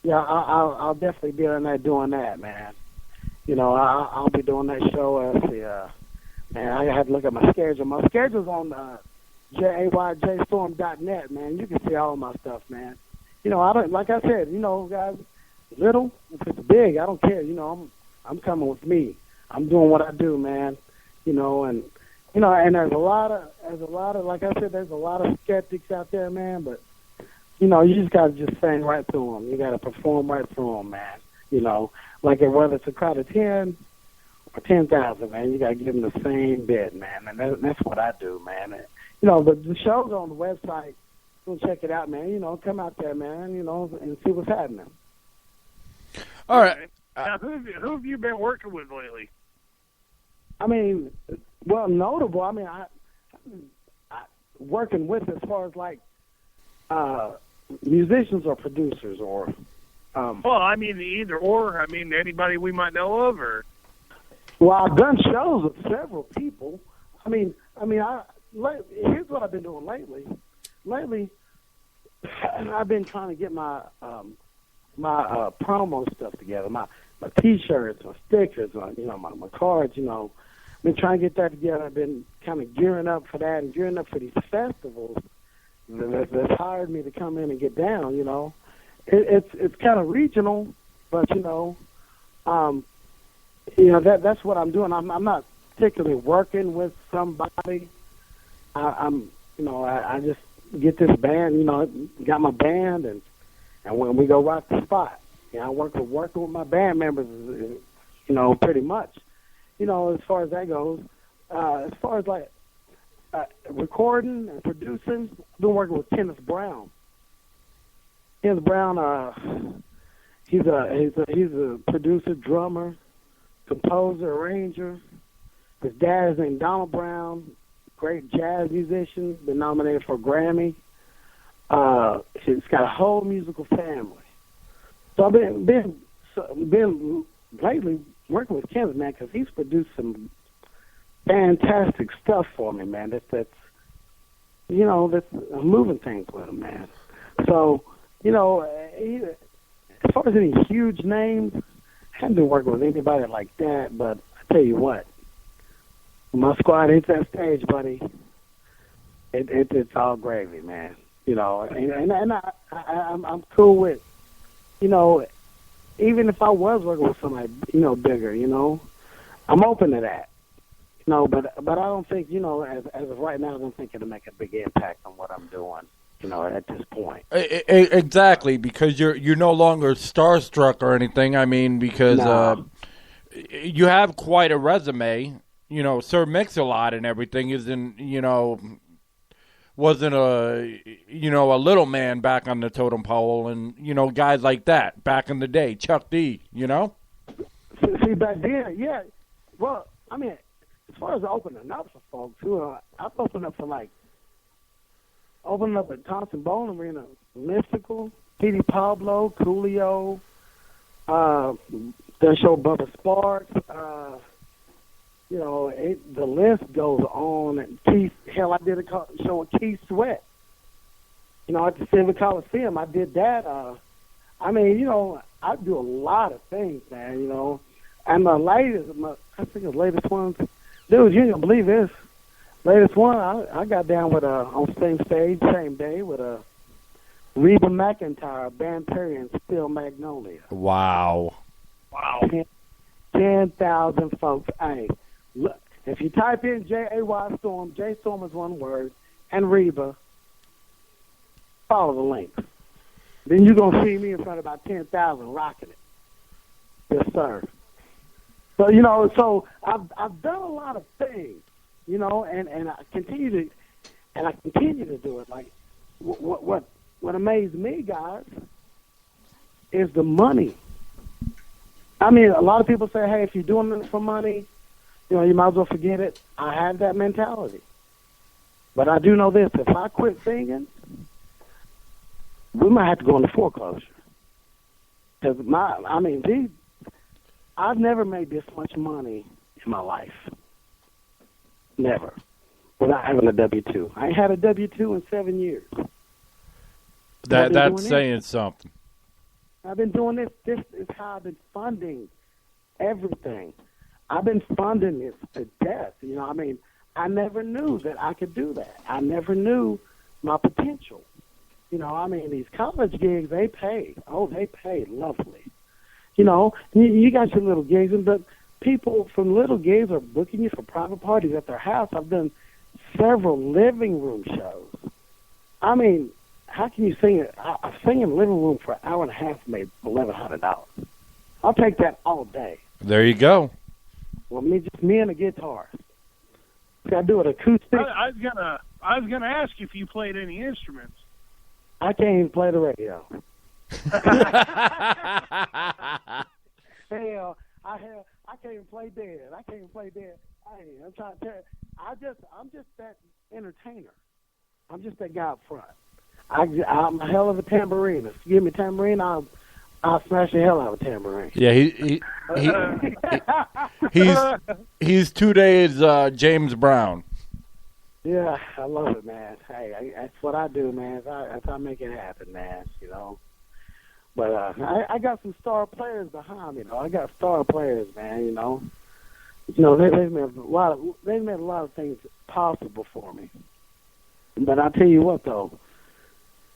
Yeah, I'll definitely be on that doing that, man. You know, I'll be doing that show at the. Man, I have to look at my schedule. My schedule's on Jaystorm.net, man. You can see all my stuff, man. You know, I don't like I said. You know, guys, little if it's big, I don't care. You know, I'm coming with me. I'm doing what I do, man. You know, and. You know, and there's a lot of, like I said, there's a lot of skeptics out there, man. But you know, you just gotta just sing right to them. You gotta perform right through them, man. You know, like whether it's a crowd of 10 or 10,000, man, you gotta give them the same bit, man. And that's what I do, man. And, you know, but the show's on the website. Go check it out, man. You know, come out there, man. You know, and see what's happening. All right. Now, who have you been working with lately? I mean, well, notable. I mean, I working with as far as like musicians or producers or. Well, I mean either or. I mean anybody we might know of, or. Well, I've done shows with several people. Here's what I've been doing lately. Lately, I've been trying to get my promo stuff together. My T-shirts, my stickers, my cards. You know. Been trying to get that together. I've been kind of gearing up for that and gearing up for these festivals that's hired me to come in and get down. You know, it's kind of regional, but that's what I'm doing. I'm not particularly working with somebody. I just get this band. You know, got my band and when we go rock the spot, you know, I working with my band members. You know, pretty much. You know, as far as that goes, as far as like recording and producing, I've been working with Kenneth Brown. Kenneth Brown, he's a producer, drummer, composer, arranger. His dad is named Donald Brown, great jazz musician, been nominated for a Grammy. He's got a whole musical family. So I've been lately working with Kenneth, man, because he's produced some fantastic stuff for me, man. That's moving things with him, man. So, you know, as far as any huge names, I haven't been working with anybody like that. But I tell you what, when my squad hits that stage, buddy, it's all gravy, man. You know, and I'm cool with, you know. Even if I was working with somebody, you know, bigger, you know, I'm open to that. You know, but I don't think, you know, as of right now, I don't think it'll make a big impact on what I'm doing, you know, at this point. Exactly, because you're no longer starstruck or anything. I mean, because you have quite a resume. You know, Sir Mix-a-Lot and everything wasn't a little man back on the totem pole, and guys like that back in the day, Chuck D. You know. See back then, yeah. Well, I mean, as far as opening up for folks, I've opened up at Thompson Bowling Arena, Mystical, P.D. Pablo, Coolio, the show Bubba Sparks. You know, the list goes on. And Keith, hell, I did a show with Keith Sweat. You know, at the Civic Coliseum, I did that. I mean, you know, I do a lot of things, man. You know, and I think the latest one, dude, you ain't gonna believe this. Latest one, I got down with on same stage, same day with Reba McEntire, Band and Steel Magnolia. Wow. Wow. 10,000 folks. Hey, look, if you type in Jaystorm, Jaystorm is one word, and Reba, follow the link. Then you're going to see me in front of about 10,000 rocking it. Yes, sir. So, I've done a lot of things, and I continue to do it. Like, what amazed me, guys, is the money. I mean, a lot of people say, hey, if you're doing it for money, you might as well forget it. I have that mentality. But I do know this. If I quit singing, we might have to go into foreclosure. Because I've never made this much money in my life. Never. Without having a W-2. I ain't had a W-2 in 7 years. That's saying something. I've been doing this. This is how I've been funding everything. I've been funding this to death. I never knew that I could do that. I never knew my potential. These college gigs, they pay. Oh, they pay lovely. You got your little gigs, but people from little gigs are booking you for private parties at their house. I've done several living room shows. How can you sing it? I sing in the living room for an hour and a half and made $1,100. I'll take that all day. There you go. Well, just me and a guitar. I do it acoustic. I was gonna ask you if you played any instruments. I can't even play the radio. Hell, I can't even play dead. Hey, I'm trying to tell you, I'm just that entertainer. I'm just that guy up front. I'm a hell of a tambourine. If you give me a tambourine, I'll smash the hell out of a tambourine. Yeah, he's 2 days James Brown. Yeah, I love it, man. Hey, that's what I do, man. That's how I make it happen, man. But I got some star players behind me, though. I got star players, man. They've made a lot of things possible for me. But I tell you what, though,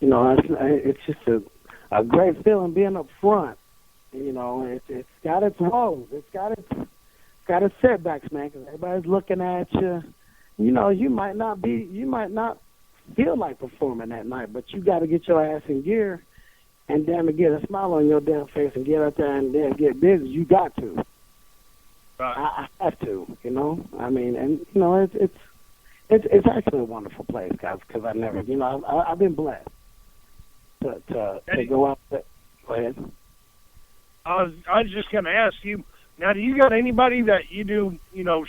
it's just a great feeling being up front. It's got its woes. It's got its setbacks, man, because everybody's looking at you. You might not feel like performing that night, but you got to get your ass in gear and damn it, get a smile on your damn face and get out there and damn get busy. You got to. Right. I have to, it's actually a wonderful place, guys, because I never, I've been blessed to go out there. Go ahead. I was just going to ask you, now, do you got anybody that you do,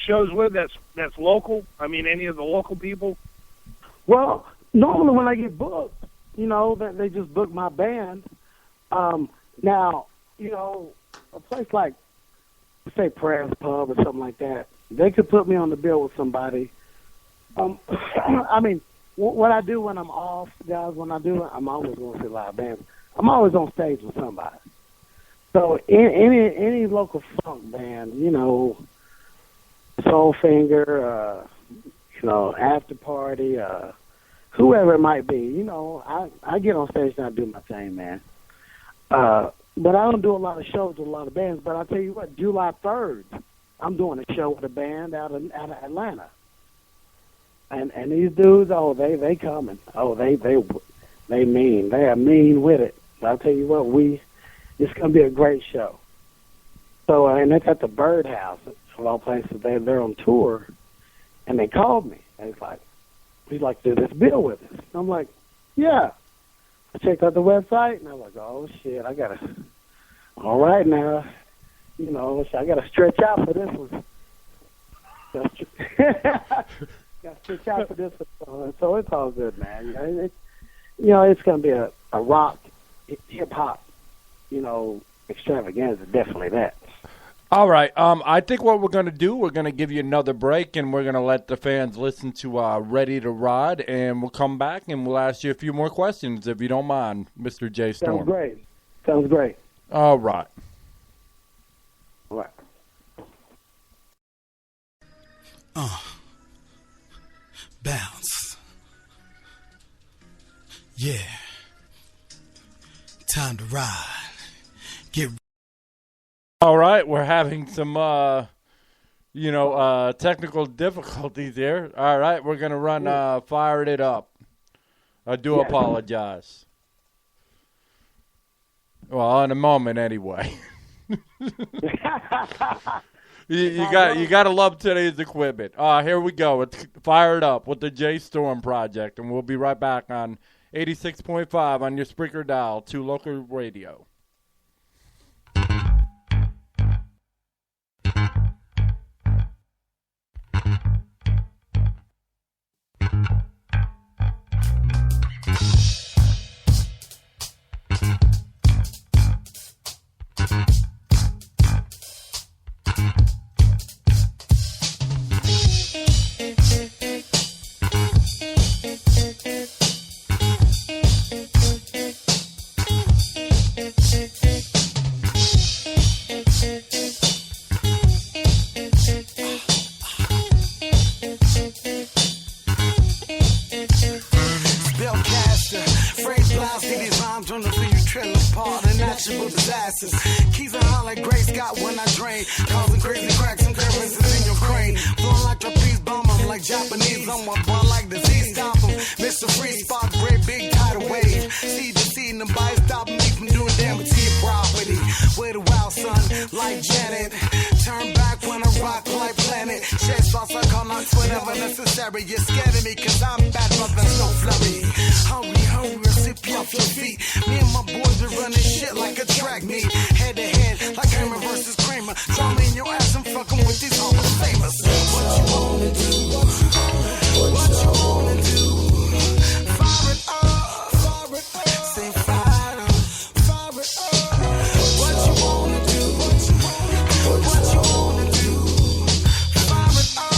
shows with that's local? Any of the local people? Well, normally when I get booked, that they just book my band. Now, a place like, say, Prayers Pub or something like that, they could put me on the bill with somebody. What I do when I'm off, guys, I'm always going to see live bands. I'm always on stage with somebody. So any local funk band, Soulfinger, After Party, whoever it might be, I get on stage and I do my thing, man. But I don't do a lot of shows with a lot of bands. But I'll tell you what, July 3rd, I'm doing a show with a band out of Atlanta. And these dudes, they coming. They mean. They are mean with it. But I'll tell you what, it's going to be a great show. So, and it's at the Birdhouse, of all places. They're on tour, and they called me. And it's like, we'd like to do this bill with us. I'm like, yeah. I checked out the website, and I'm like, oh, shit, all right now, I got to stretch out for this one. Got to stretch out for this one. So it's all good, man. It's going to be a rock, hip-hop, extravaganza, definitely that. All right. I think what we're going to do, we're going to give you another break, and we're going to let the fans listen to Ready to Ride, and we'll come back, and we'll ask you a few more questions, if you don't mind, Mr. Jaystorm. Sounds great. All right. All right. Bounce. Yeah. Time to ride. Get. All right, we're having some, technical difficulties here. All right, we're going to run Fired It Up. I do apologize. Well, in a moment anyway. you got to love today's equipment. Here we go. It's Fired Up with the Jaystorm Project, and we'll be right back on 86.5 on your Spreaker dial to local radio. Keys and all like Grace got when I drain, causing crazy cracks and crevices in your brain. Blowing like trapeze bomb, I'm like Japanese. I'm a boy like disease, stop him. Mr. Free Spot, great big tidal wave. See the seed and the bite, stop me from doing damage to your property. With a wild son, like Janet. Turn back when I rock like Planet. Shed sauce, I call knocks whenever necessary. You're scared of me, cause I'm bad, but there's no flurry. Hungry, hungry, sip you off your feet. Me and my boys are running shit like a track meet. Head to head, like Kramer versus Kramer. Draw me in your ass and fucking with these Hall of Famers. What you wanna do? What you wanna do? Fire it up, fire it up. Say fire up, fire it up. What you wanna do? What you wanna do? Fire it up,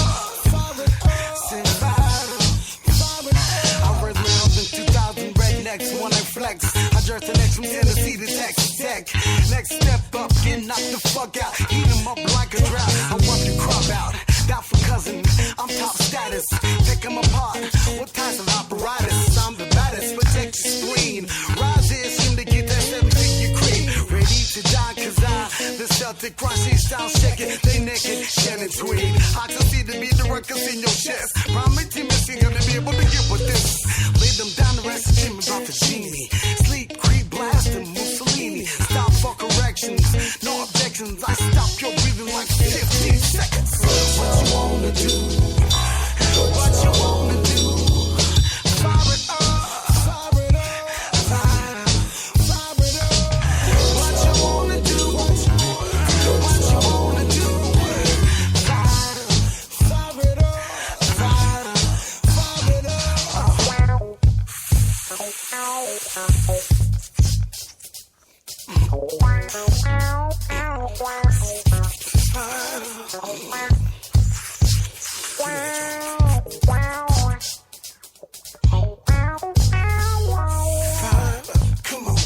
fire it up. Say fire up, fire it up. I raised my house in 2000 rednecks when I flex. I jerked the next from Tennessee to Texas Tech. Next step up, get knocked the fuck out. Heat 'em up like a drought. I want the crop out. Got for cousin, I'm top status. Take 'em apart. What types of apparatus? I'm the baddest. Protect your spleen. Rise here, seem to get that 750 cream. Ready to die, cause the Celtic crunchy style shaking. They naked, Shannon Tweed. I can see the beat, the records in your chest. Promise team is gonna be able to get with this. Lay them down, the rest of Jimmy about the genie. Sleep, creep, blast, and Mussolini. Stop for corrections, no objections. I stop your breathing like 15 seconds. What you wanna do? What you wanna do? Fire it up, fire it up, fire it up, fire it up. What you wanna do? What you wanna do? Fire it up, fire it up, fire it up, fire it up. Come on.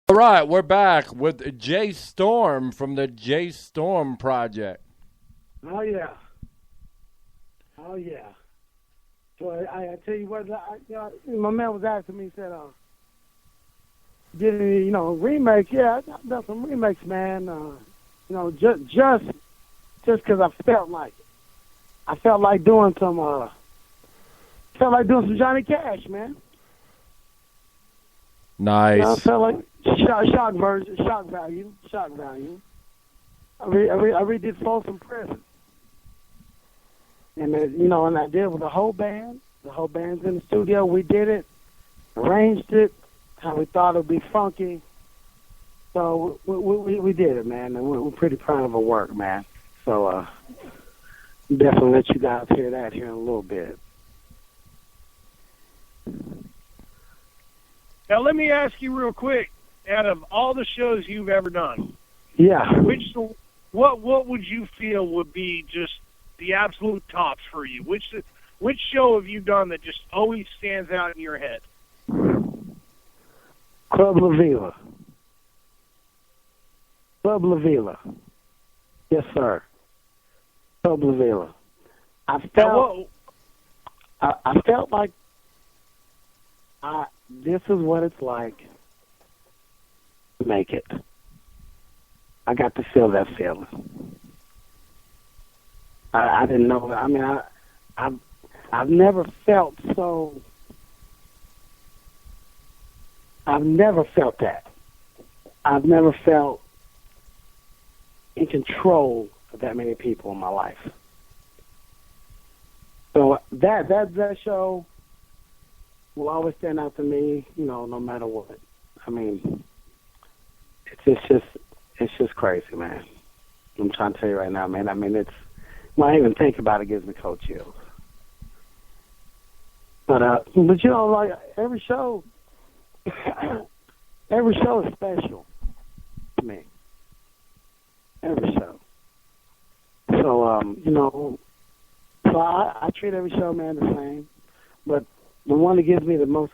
All right, we're back with Jaystorm from the Jaystorm Project. Oh, yeah. Oh, yeah. So I tell you what, my man was asking me, he said, did any, remakes? Yeah, I've done some remakes, man. Just because I felt like it. I felt like doing some Johnny Cash, man. Nice. I felt like shock version, shock value. I redid Folsom Prison. And, and I did with the whole band. The whole band's in the studio. We did it, arranged it, how we thought it would be funky. So we did it, man, and we're pretty proud of our work, man. So definitely let you guys hear that here in a little bit. Now, let me ask you real quick, out of all the shows you've ever done, yeah, what would you feel would be just the absolute tops for you? Which show have you done that just always stands out in your head? Club La Vila. Club La Vila. Yes, sir. Club La Vila. I felt like this is what it's like to make it. I got to feel that feeling. I didn't know. I mean, I've never felt so. I've never felt that. I've never felt in control of that many people in my life. So that show will always stand out to me, no matter what. I mean, it's just crazy, man. I'm trying to tell you right now, man. I mean, when I even think about it, gives me cold chills. But like every show is special to me. Every show. So, so I treat every show, man, the same. But the one that gives me the most,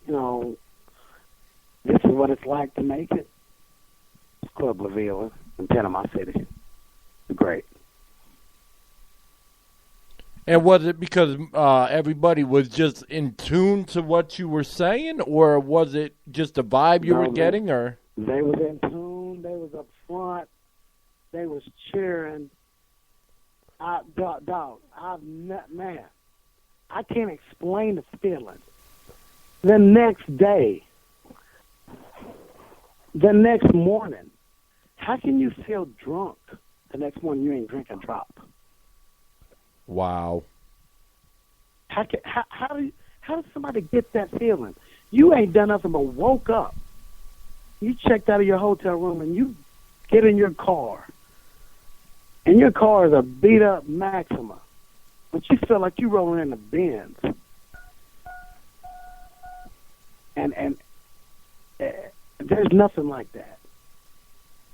this is what it's like to make it, is Club La Vila in Panama City. It's great. And was it because everybody was just in tune to what you were saying, or was it just a vibe you were getting? Or they was in tune. They was up front. They was cheering. Man, I can't explain the feeling. The next day, the next morning, how can you feel drunk the next morning you ain't drink a drop? Wow. How does somebody get that feeling? You ain't done nothing but woke up. You checked out of your hotel room and you get in your car. And your car is a beat-up Maxima. But you feel like you're rolling in the Benz. And there's nothing like that.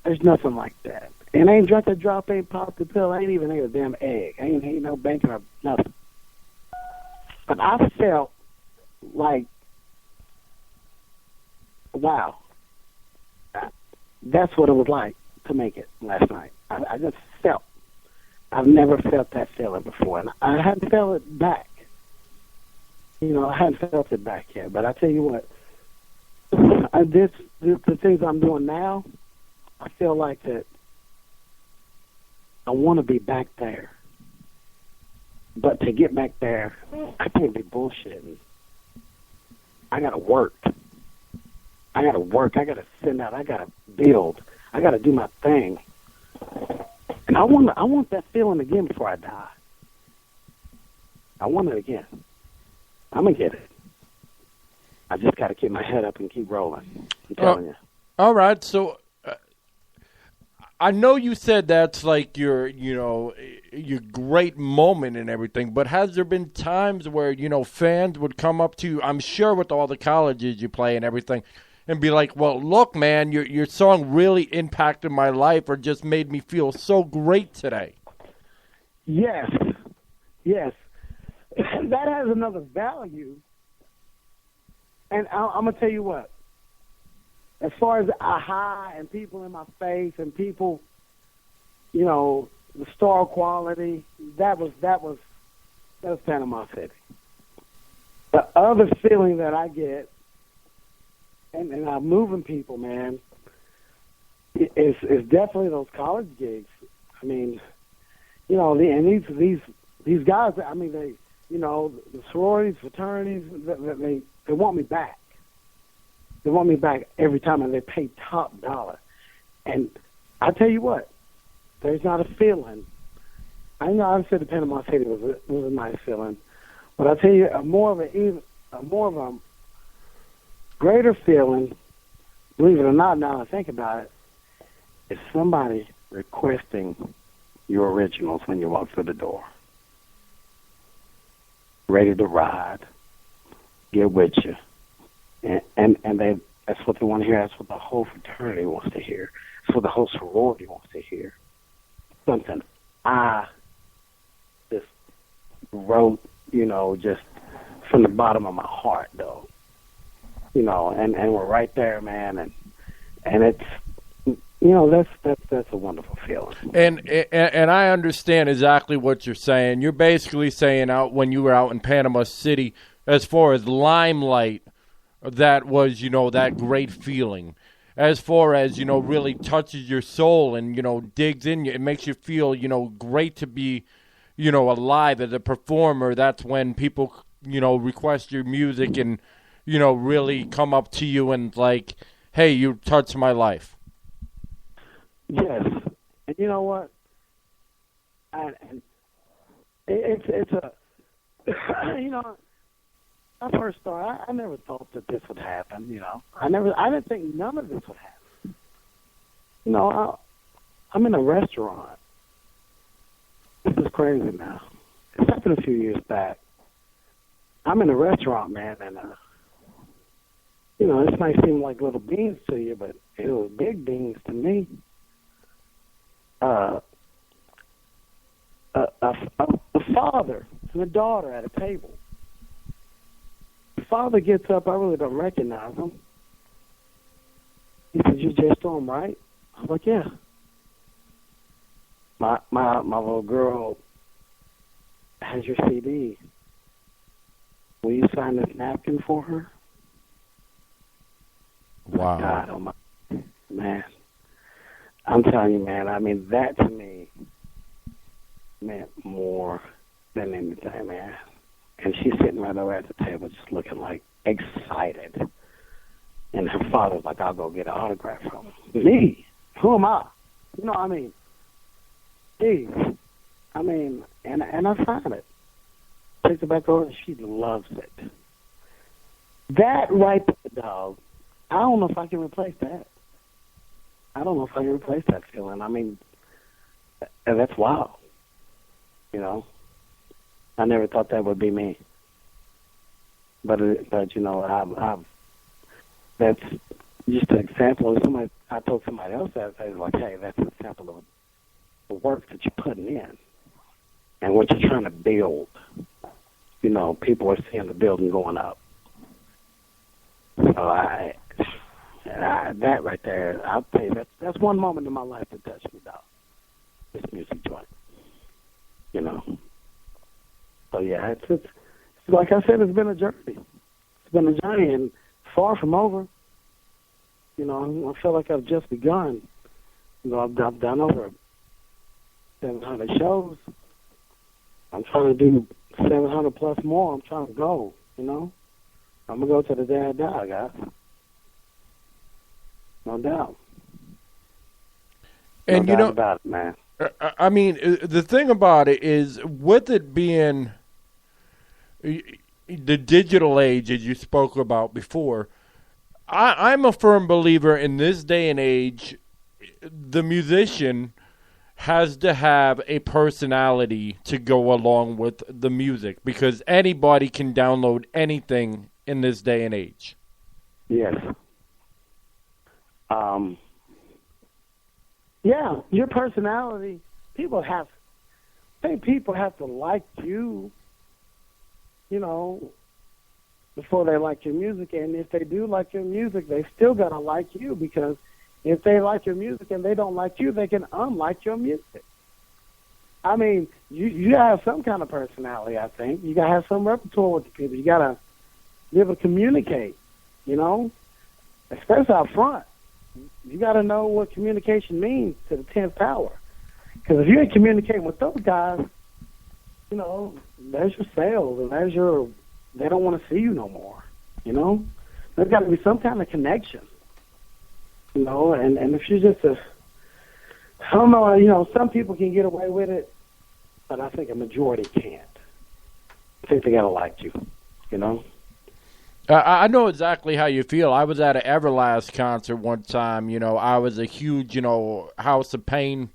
There's nothing like that. And ain't drunk a drop, ain't popped a pill, ain't even ate a damn egg. Ain't no banking or nothing. But I felt like, wow, that's what it was like to make it last night. I just felt. I've never felt that feeling before, and I hadn't felt it back. I hadn't felt it back yet. But I tell you what, the things I'm doing now, I feel like that I want to be back there. But to get back there, I can't be bullshitting. I got to work. I got to send out. I got to build. I got to do my thing. And I want that feeling again before I die. I want it again. I'm going to get it. I just got to keep my head up and keep rolling. I'm telling you. All right. So I know you said that's like your great moment and everything, but has there been times where, fans would come up to you, I'm sure with all the colleges you play and everything, and be like, well, look, man, your song really impacted my life or just made me feel so great today? Yes. That has another value. And I'm going to tell you what. As far as aha and people in my face and people, the star quality, that was Panama City. The other feeling that I get, and I'm moving people, man, is definitely those college gigs. I mean, and these guys, I mean, they, the sororities, fraternities, they want me back. They want me back every time, and they pay top dollar. And I tell you what, there's not a feeling. I know I said the Panama City was a nice feeling, but I tell you, a more of a greater feeling, believe it or not, now I think about it, is somebody requesting your originals when you walk through the door. Ready to ride, get with you. And that's what they want to hear. That's what the whole fraternity wants to hear. That's what the whole sorority wants to hear. Something I just wrote, just from the bottom of my heart, though. And we're right there, man. And it's, that's a wonderful feeling. And I understand exactly what you're saying. You're basically saying when you were out in Panama City, as far as Limelight, that was, that great feeling. As far as, really touches your soul and, digs in you, it makes you feel, great to be, alive as a performer. That's when people, request your music and, really come up to you and like, hey, you touched my life. Yes. And you know what? It's a, I first started, I never thought that this would happen, I didn't think none of this would happen. I'm in a restaurant. This is crazy now. It happened a few years back. I'm in a restaurant, man, and, this might seem like little beans to you, but it was big beans to me. A father and a daughter at a table. The father gets up. I really don't recognize him. He says, "You Jaystorm, right?" I'm like, "Yeah." My little girl has your CD. Will you sign this napkin for her? Wow. God, oh my, man. I'm telling you, man, that to me meant more than anything, man. And she's sitting right over at the table just looking like excited. And her father's like, "I'll go get an autograph from him." Me? Who am I? Geez. And I signed it. Takes it back over and she loves it. That right there, dog, I don't know if I can replace that. I don't know if I can replace that feeling. That's wild. I never thought that would be me. But that's just an example of somebody. I told somebody else that I was like, "Hey, that's an example of the work that you're putting in and what you're trying to build." People are seeing the building going up. So that right there, I'll tell you, that's one moment in my life that touched me, dog. This music joint. So yeah, it's like I said, it's been a journey. It's been a journey and far from over. I feel like I've just begun. I've done over 700 shows. I'm trying to do 700 plus more. I'm trying to go, I'm going to go to the day I die, guys. No doubt. And no doubt about it, man. The thing about it is, with it being the digital age, as you spoke about before, I'm a firm believer in this day and age, the musician has to have a personality to go along with the music, because anybody can download anything in this day and age. Yes. Yeah, your personality, people have to like you, before they like your music. And if they do like your music, they still got to like you, because if they like your music and they don't like you, they can unlike your music. You got to have some kind of personality, I think. You got to have some repertoire with the people. You got to be able to communicate, especially out front. You got to know what communication means to the 10th power. Because if you ain't communicating with those guys, there's your sales, and they don't want to see you no more, There's got to be some kind of connection, you know. And if you're just I don't know, you know, some people can get away with it, but I think a majority can't. I think they gotta like you, you know. I know exactly how you feel. I was at an Everlast concert one time. You know, I was a huge, you know, House of Pain,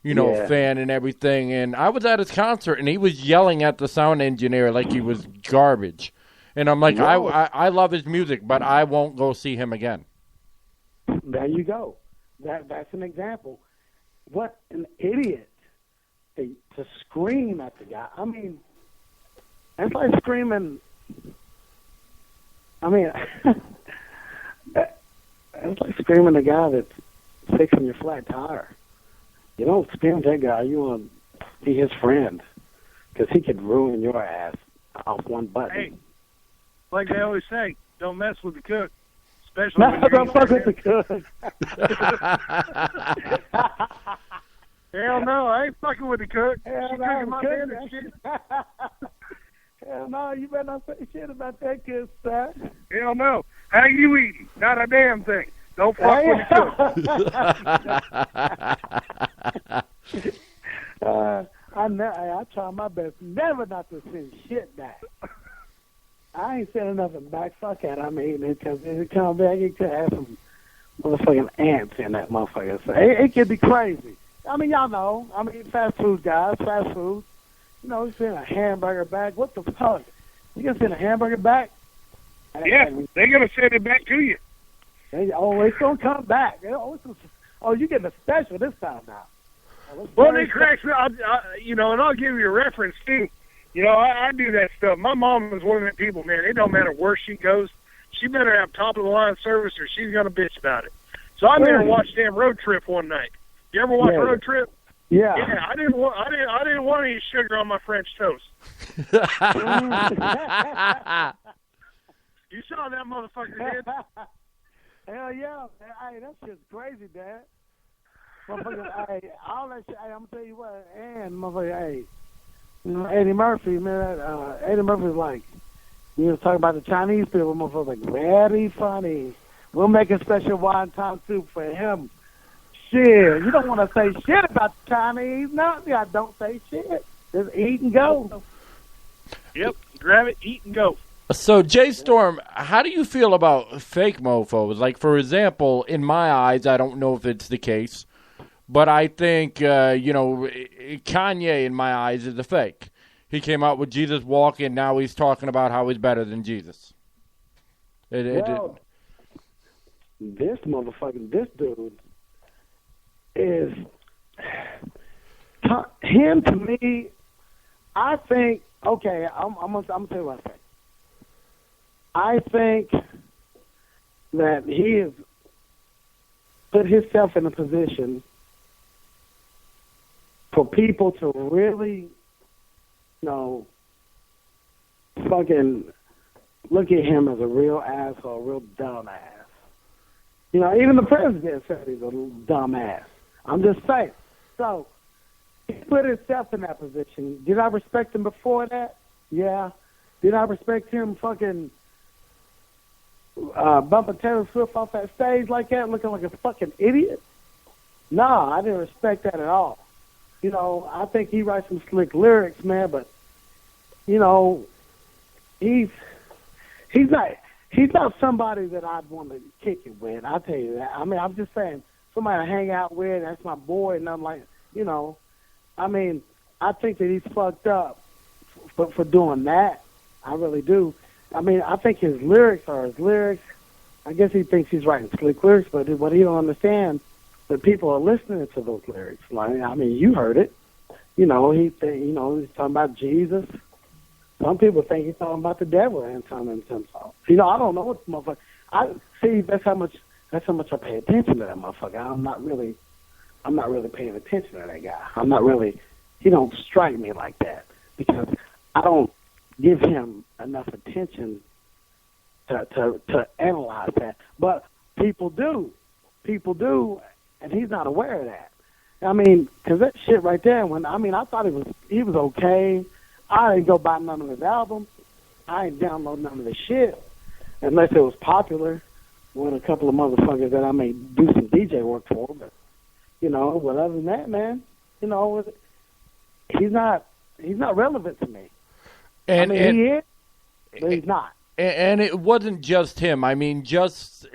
you know, fan and everything. And I was at his concert, and he was yelling at the sound engineer like he was garbage. And I'm like, I love his music, but I won't go see him again. There you go. That's an example. What an idiot to scream at the guy. I mean, it's like screaming. I mean, it's like screaming at the guy that's fixing your flat tire. You don't scream at that guy. You want to be his friend because he could ruin your ass off one button. Hey, like they always say, don't mess with the cook. Especially when don't fuck with the cook. Hell no, I ain't fucking with the cook. Hell She no, cooking my dinner and shit. Hell no, you better not say shit about that good stuff. Hell no. How you eating? Not a damn thing. Don't fuck with the cook. I try my best never not to send shit back. I ain't sending nothing back. Fuck that. I mean, because if it comes back, it could have some motherfucking ants in that motherfucker. So it could be crazy. I mean, y'all know. I mean, fast food guys, fast food. You know, you send a hamburger back. What the fuck? You gonna send a hamburger back? Yeah, they're gonna send it back to you. It's gonna come back. You getting a special this time now. Well, they cracks me. You know, and I'll give you a reference too. You know, I do that stuff. My mom was one of them people, man. It don't matter where she goes. She better have top of the line service, or she's gonna bitch about it. So I made her watch damn Road Trip one night. You ever watch Road Trip? Yeah. Yeah, I didn't want any sugar on my French toast. You saw that motherfucker, did? Hell yeah. Hey, that shit's crazy, Dad. Motherfucker, hey, all that shit, hey, I'm gonna tell you what, and motherfucker, hey, you know, Eddie Murphy, man, Eddie Murphy's like, you know, talking about the Chinese people, motherfucker, like, very funny. We'll make a special wonton soup for him. Shit, you don't want to say shit about the Chinese. No, I don't say shit. Just eat and go. Yep, grab it, eat and go. So, Jaystorm, how do you feel about fake mofos? Like, for example, in my eyes, I don't know if it's the case, but I think, you know, Kanye, in my eyes, is a fake. He came out with Jesus Walking, now he's talking about how he's better than Jesus. This dude is, him to me, I think, okay, I'm gonna tell you what I think. I think that he has put himself in a position for people to really, you know, fucking look at him as a real asshole, a real dumbass. You know, even the president said he's a little dumbass. I'm just saying. So, he put himself in that position. Did I respect him before that? Yeah. Did I respect him fucking bumping Taylor Swift off that stage like that, looking like a fucking idiot? No, I didn't respect that at all. You know, I think he writes some slick lyrics, man, but, you know, he's not somebody that I'd want to kick it with. I'll tell you that. I mean, I'm just saying, somebody to hang out with, that's my boy, and I'm like, you know, I mean, I think that he's fucked up for doing that. I really do. I mean, I think his lyrics are his lyrics. I guess he thinks he's writing slick lyrics, but what he don't understand, that people are listening to those lyrics. Like, I mean, you heard it. You know, he's talking about Jesus. Some people think he's talking about the devil and some songs. You know, I don't know what the motherfucker. I see. That's how much I pay attention to that motherfucker. I'm not really paying attention to that guy. He don't strike me like that because I don't give him enough attention to analyze that. But people do, and he's not aware of that. I mean, because that shit right there. I thought he was okay. I didn't go buy none of his albums. I ain't download none of his shit. unless it was popular with a couple of motherfuckers that I may do some DJ work for. But but other than that, man, he's not relevant to me. And he is, but he's not. And it wasn't just him. I mean, just,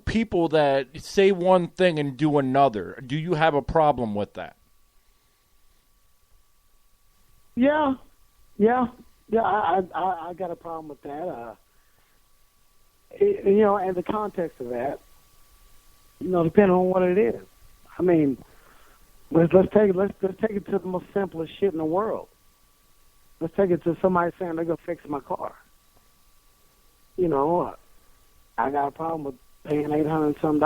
people that say one thing and do another. Do you have a problem with that? Yeah. I got a problem with that. And the context of that, depending on what it is. I mean, let's take it to the most simplest shit in the world. Let's take it to somebody saying they're gonna fix my car. I got a problem with paying $800 and some,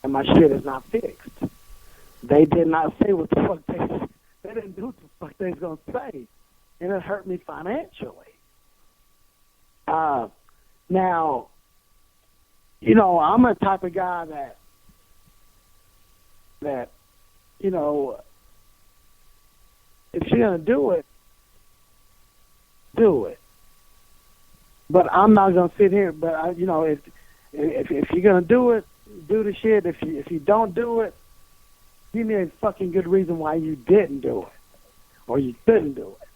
and my shit is not fixed. They did not say what the fuck they didn't do what the fuck they was gonna say, and it hurt me financially. Now, I'm the type of guy that if you're gonna do it, do it. But I'm not gonna sit here. But if you're gonna do it, do the shit. If you don't do it, give me a fucking good reason why you didn't do it, or you couldn't do it.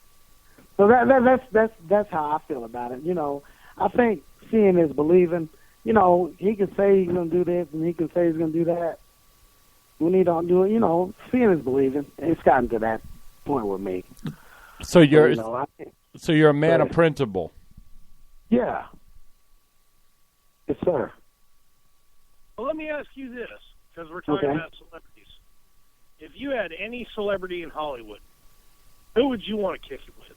So that's how I feel about it. I think seeing is believing. He can say he's gonna do this, and he can say he's gonna do that. When he don't do it, seeing is believing. It's gotten to that point with me. So you're a man of principle. Yeah. Yes, sir. Well, let me ask you this, because we're talking about celebrities. If you had any celebrity in Hollywood, who would you want to kick it with?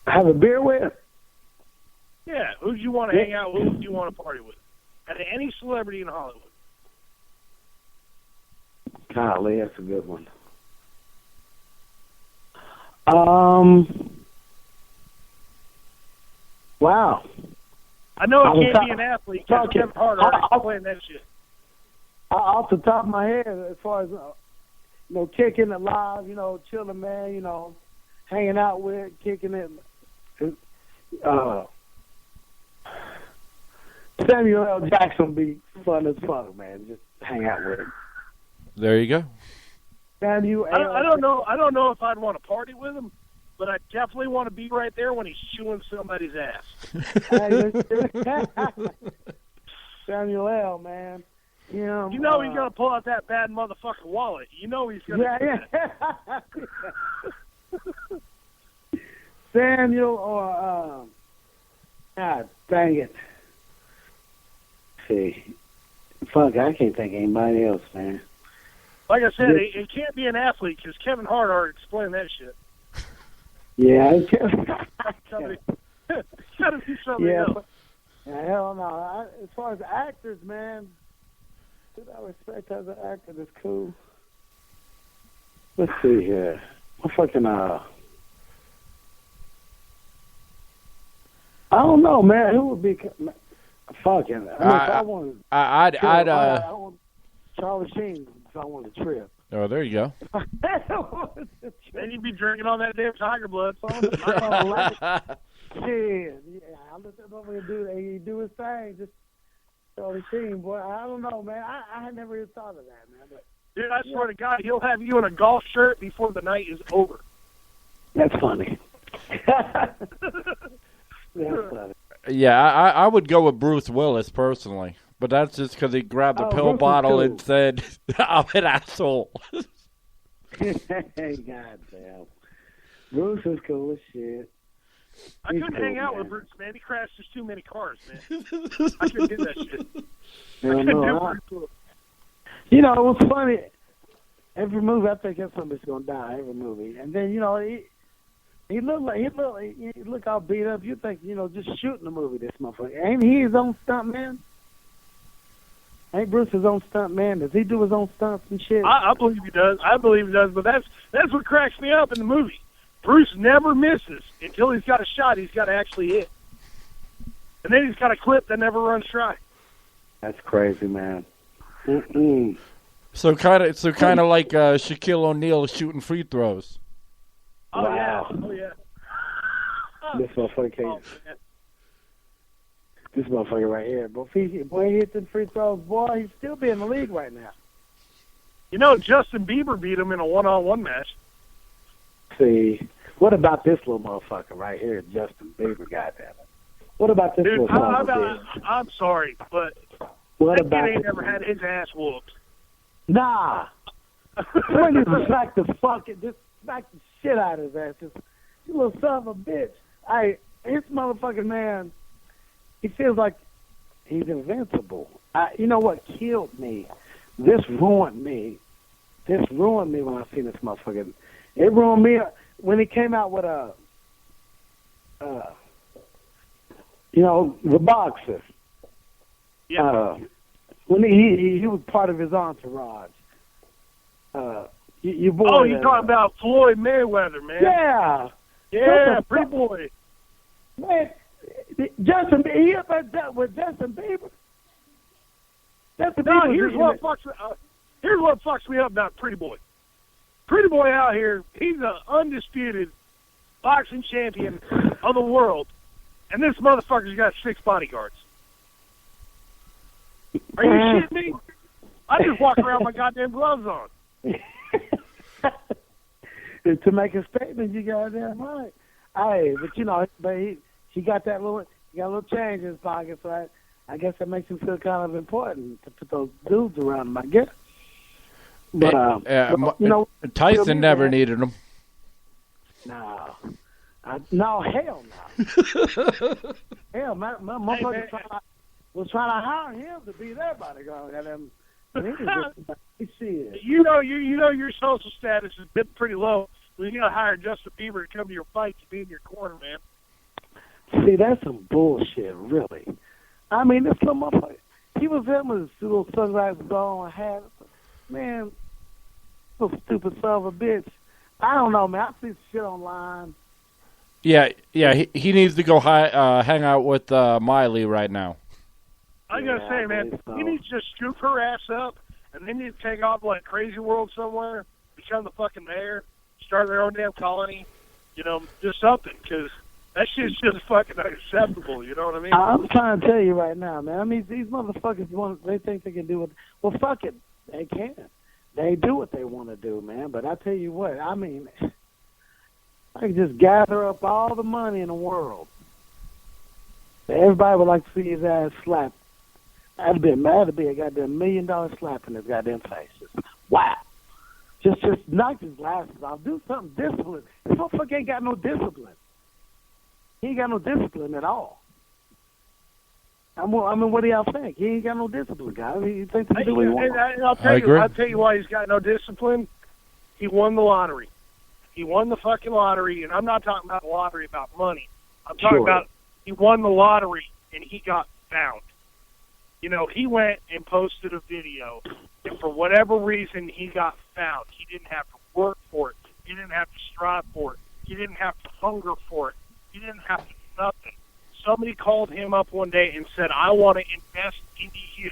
Have a beer with? Yeah, who would you want to hang out with? Who would you want to party with? Out of any celebrity in Hollywood. Golly, that's a good one. Wow. I know it can't be an athlete because Kevin Hart already playing that shit. Off the top of my head, as far as kicking it live, chilling, man, hanging out with, kicking it. Samuel L. Jackson would be fun as fuck, man. Just hang out with him. There you go. Samuel L. I don't know if I'd want to party with him, but I definitely want to be right there when he's chewing somebody's ass. Samuel L., man. He's going to pull out that bad motherfucking wallet. He's going to do that. Samuel or, God dang it. See. Fuck, I can't think of anybody else, man. Like I said, it can't be an athlete because Kevin Hart already explained that shit. Yeah, it's gotta be something else. Hell no. As far as actors, man, dude, I respect as an actor. That's cool. Let's see here. What fucking I don't know, man. Who would be fucking? I want Charlie Sheen if I want a trip. Oh, there you go. Then you'd be drinking on that damn Tiger Blood song. Shit, yeah, I'll let that over and do his thing. Just Charlie Sheen, boy. I don't know, man. I had never even thought of that, man. But, dude, I swear to God, he'll have you in a golf shirt before the night is over. That's funny. That's funny. Yeah, I would go with Bruce Willis personally, but that's just because he grabbed the pill bottle cool. And said, "I'm an asshole." God damn, Bruce is cool as shit. I couldn't hang out with Bruce, man. He crashed just too many cars, man. I couldn't do that shit. It was funny. Every movie, I think somebody's gonna die. Every movie, and then he look all beat up. You think just shooting the movie, this motherfucker. Ain't he his own stunt man? Ain't Bruce his own stunt man? Does he do his own stunts and shit? I believe he does. But that's what cracks me up in the movie. Bruce never misses until he's got a shot he's got to actually hit. And then he's got a clip that never runs dry. That's crazy, man. Mm-mm. So kind of like Shaquille O'Neal shooting free throws. Oh, wow. Yeah. Oh, yeah. This motherfucker can't. This motherfucker right here. But if he hit the free throws, boy, he'd still be in the league right now. You know, Justin Bieber beat him in a one-on-one match. See, what about this little motherfucker right here, Justin Bieber, goddamn it? What about this little motherfucker? I'm sorry, but what that about kid ain't never had his ass whooped. Nah. When you smack the shit out of his ass. You little son of a bitch. His motherfucking man, he feels like he's invincible. You know what killed me? This ruined me. This ruined me when I seen this motherfucker. It ruined me when he came out with the boxer. Yeah. When he was part of his entourage. You talking about Floyd Mayweather, man? Yeah. Yeah, pretty boy. Man, Justin Bieber with Justin Bieber. Here's what fucks me up about Pretty Boy. Pretty Boy out here, he's an undisputed boxing champion of the world, and this motherfucker's got 6 bodyguards. Are you shitting me? I just walk around with my goddamn gloves on. To make a statement, you goddamn right. But he got that little change in his pocket, so I guess that makes him feel kind of important to put those dudes around him, I guess. But Tyson never needed him. No, hell no. Hell, my motherfucker was trying to hire him to be their bodyguard, and you know your social status has been pretty low. When you hire Justin Bieber to come to your fight to be in your corner, man. See, that's some bullshit, really. I mean, this little motherfucker, he was in with his little sunglasses on and hat. Man, little stupid son of a bitch. I don't know, man. I see shit online. Yeah, he needs to go hang out with Miley right now. I gotta say, man, he needs to just scoop her ass up, and they need to take off like Crazy World somewhere, become the fucking mayor, start their own damn colony, just something, because that shit's just fucking unacceptable, you know what I mean? I'm trying to tell you right now, man. I mean, these motherfuckers, they think they can do it. Well, fuck it. They can. They do what they want to do, man. But I tell you what, I mean, I can just gather up all the money in the world. Everybody would like to see his ass slapped. That'd be a goddamn $1 million slap in his goddamn face. Just, wow. Just knock his glasses off. Do something disciplined. This motherfucker ain't got no discipline. He ain't got no discipline at all. I mean, what do y'all think? He ain't got no discipline, guys. He thinks he can do what he wants. I'll tell you why he's got no discipline. He won the lottery. He won the fucking lottery, and I'm not talking about the lottery about money. I'm talking about he won the lottery, and he got found. He went and posted a video, and for whatever reason, he got found. He didn't have to work for it. He didn't have to strive for it. He didn't have to hunger for it. He didn't have to do nothing. Somebody called him up one day and said, I want to invest into you.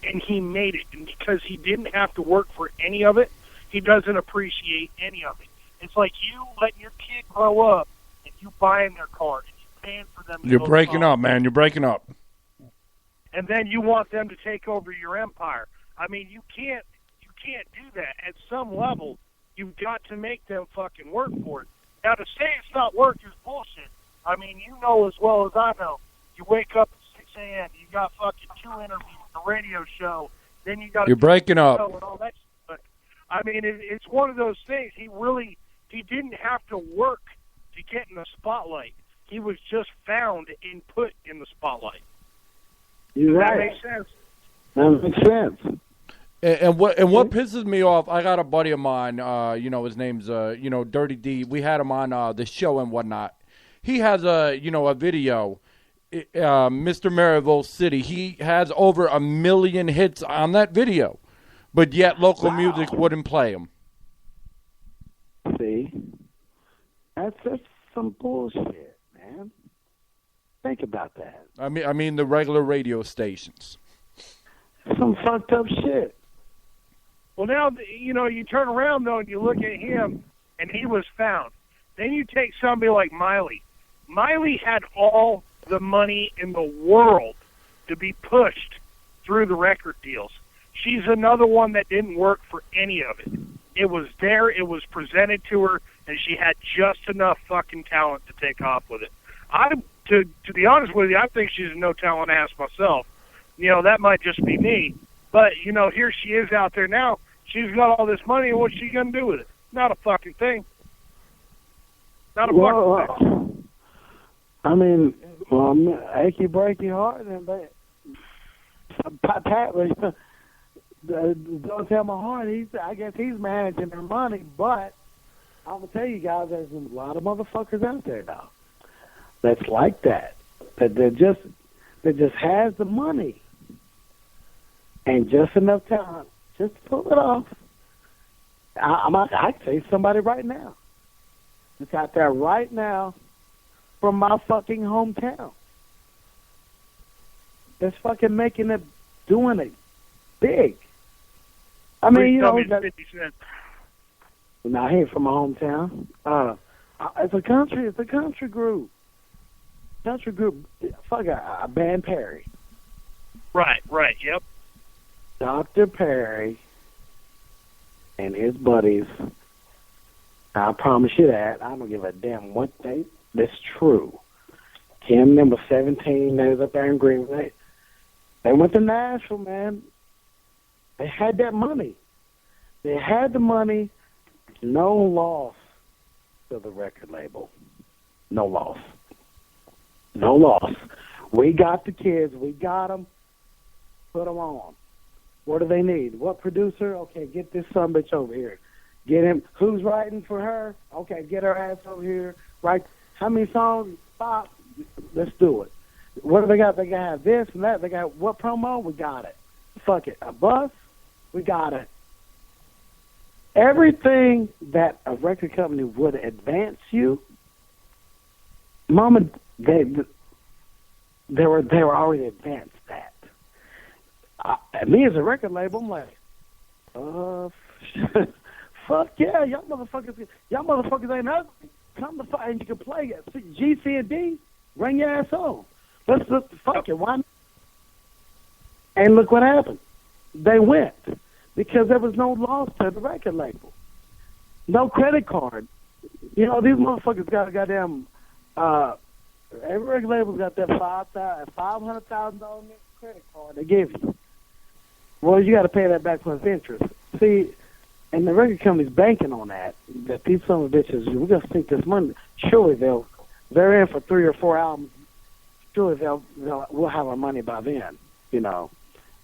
And he made it. And because he didn't have to work for any of it, he doesn't appreciate any of it. It's like you letting your kid grow up and you buying their car and you paying for them. You're breaking up, man. You're breaking up. And then you want them to take over your empire. I mean, you can't do that. At some level, you've got to make them fucking work for it. Now, to say it's not work is bullshit. I mean, you know as well as I know. You wake up at 6 a.m., you got fucking 2 interviews, a radio show, then you got... You're breaking up. And all that shit. I mean, it's one of those things. He didn't have to work to get in the spotlight. He was just found and put in the spotlight. You're Does right. that make sense? That makes sense. And what pisses me off, I got a buddy of mine, his name's, Dirty D. We had him on the show and whatnot. He has a video, Mr. Maryville City. He has over 1 million hits on that video, but yet local music wouldn't play him. See? That's some bullshit, man. Think about that. I mean the regular radio stations. Some fucked up shit. Well, now, you turn around, though, and you look at him, and he was found. Then you take somebody like Miley. Miley had all the money in the world to be pushed through the record deals. She's another one that didn't work for any of it. It was there, it was presented to her, and she had just enough fucking talent to take off with it. To be honest with you, I think she's a no-talent ass myself. You know, that might just be me. But, you know, here she is out there now. She's got all this money, and what's she going to do with it? Not a fucking thing. Not a fucking thing. I mean, achy breaky heart, and Pat was, don't tell my heart. I guess he's managing her money, but I'm gonna tell you guys, there's a lot of motherfuckers out there now that's like that. That just has the money and just enough talent just to pull it off. I can say somebody right now. It's out there right now from my fucking hometown. That's fucking making it, doing it big. I mean, you know, 50 Cent. Now he ain't from my hometown. It's a country group. Fuck Band Perry. Right, yep. Dr. Perry and his buddies. I promise you that. I don't give a damn what that's true. Kim number 17, they was up there in Greenway. They went to Nashville, man. They had that money. They had the money. No loss to the record label. No loss. We got the kids. We got them. Put them on. What do they need? What producer? Okay, get this sumbitch over here. Get him. Who's writing for her? Okay, get her ass over here. Right? How many songs? 5. Let's do it. What do they got? They got this and that. They got what promo? We got it. Fuck it. A bus? We got it. Everything that a record company would advance you, Mama, they were already advanced that. Me as a record label, I'm like, fuck yeah, y'all motherfuckers ain't ugly. Come to fight and you can play it. G, C, and D, bring your ass on. Let's fuck it. Why not? And look what happened. They went because there was no loss to the record label. No credit card. You know, these motherfuckers got a goddamn, every record label's got that $500,000 credit card they give you. Well, you got to pay that back plus interest. See, and the record company's banking on that these son of bitches, we're going to sink this money. Surely they're in for 3 or 4 albums. Surely we'll have our money by then. You know,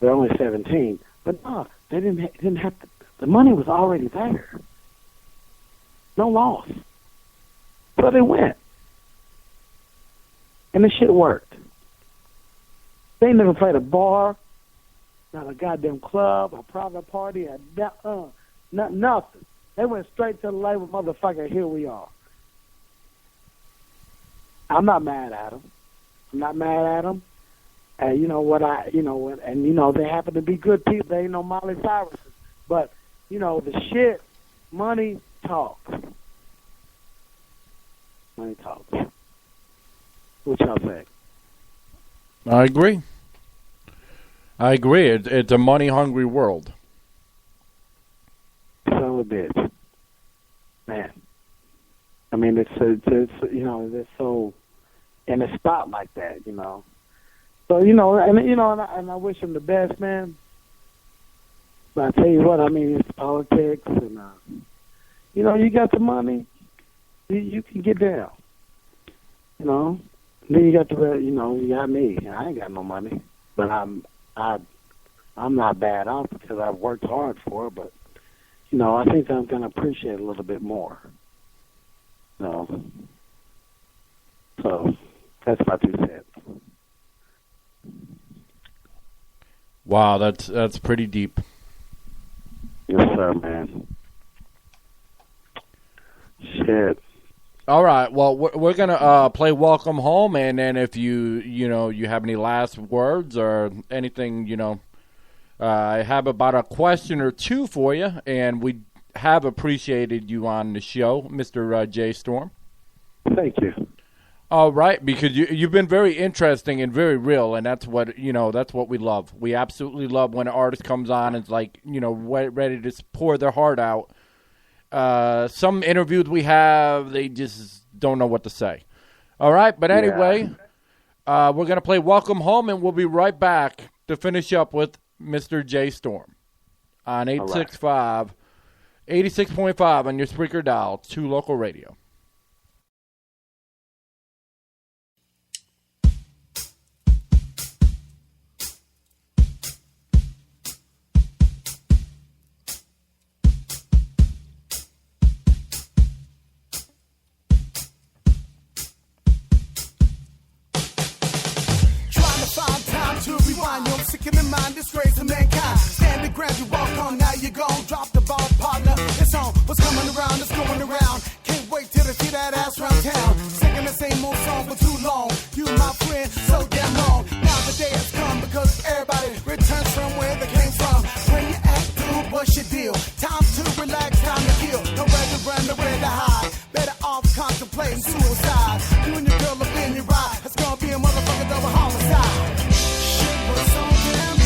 they're only 17. But no, they didn't have to. The money was already there. No loss. So they went. And the shit worked. They never played a bar, not a goddamn club, a private party, nothing. They went straight to the label, motherfucker, here we are. I'm not mad at them. And you know what they happen to be good people. They ain't no Miley Cyrus. But, you know, the shit, money talks. Money talks. What y'all think? I agree. It's a money-hungry world. Son of a bitch. Man. I mean, it's you know, it's so in a spot like that, you know. So, you know, and I wish him the best, man. But I tell you what, I mean, it's politics, and you know, you got the money, you can get down. You know, then you got you got me. I ain't got no money, but I'm not bad off because I've worked hard for it. But you know, I think I'm gonna appreciate it a little bit more. You know, so that's my 2 cents. Wow, that's pretty deep. Yes, sir, man. Shit. All right. Well, we're gonna play "Welcome Home," and then if you have any last words or anything, you know, I have about a question or two for you, and we have appreciated you on the show, Mr. Jaystorm. Thank you. All right, because you've been very interesting and very real, and that's what that's what we love. We absolutely love when an artist comes on and is like ready to pour their heart out. Some interviews we have, they just don't know what to say. All right, but anyway, we're gonna play "Welcome Home," and we'll be right back to finish up with Mr. Jaystorm on 865, 86.5 on your Spreaker dial, 2 local radio. Mind, disgrace of mankind. Stand the ground, you walk on, now you gon' drop the ball, partner. It's on, what's coming around, it's going around. Can't wait till I see that ass round town. Singing the same old song for too long. You, my friend, so damn long. Now the day has come because everybody returns from where they came from. When you act through, what's your deal? Time to relax, time to heal. Nowhere to run, nowhere to hide. Better off contemplating suicide. You and your girl up in your ride. It's gonna be a motherfucking double homicide. Shit was so damn.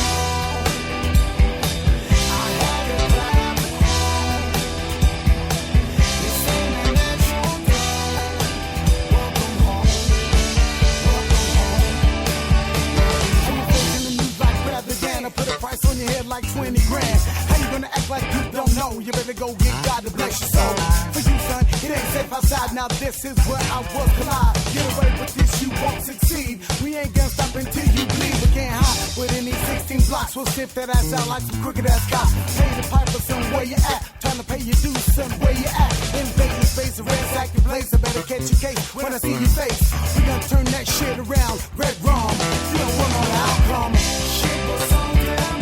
On your head like 20 grand. How you gonna act like you don't know? You better go get God to bless your soul. For you, son, it ain't safe outside. Now this is where I was collide. Get away with this, you won't succeed. We ain't gonna stop until you bleed. We can't hide within these 16 blocks. We'll sniff that ass out like some crooked ass cops. Pay the piper some where you at. Trying to pay your dues some where you at. Invade your space, a ransack your place. I better catch your case when I see your face. We gonna turn that shit around. Red wrong. You don't want no outcome. Shit was so damn.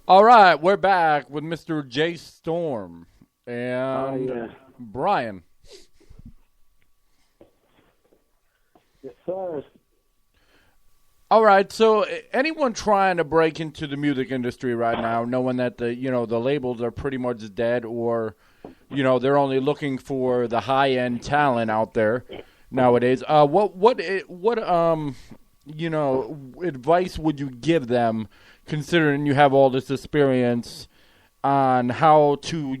All right, we're back with Mr. Jaystorm and Brian. Yes, sir. All right, so anyone trying to break into the music industry right now, knowing that the labels are pretty much dead, or they're only looking for the high end talent out there nowadays. What advice would you give them, considering you have all this experience, on how to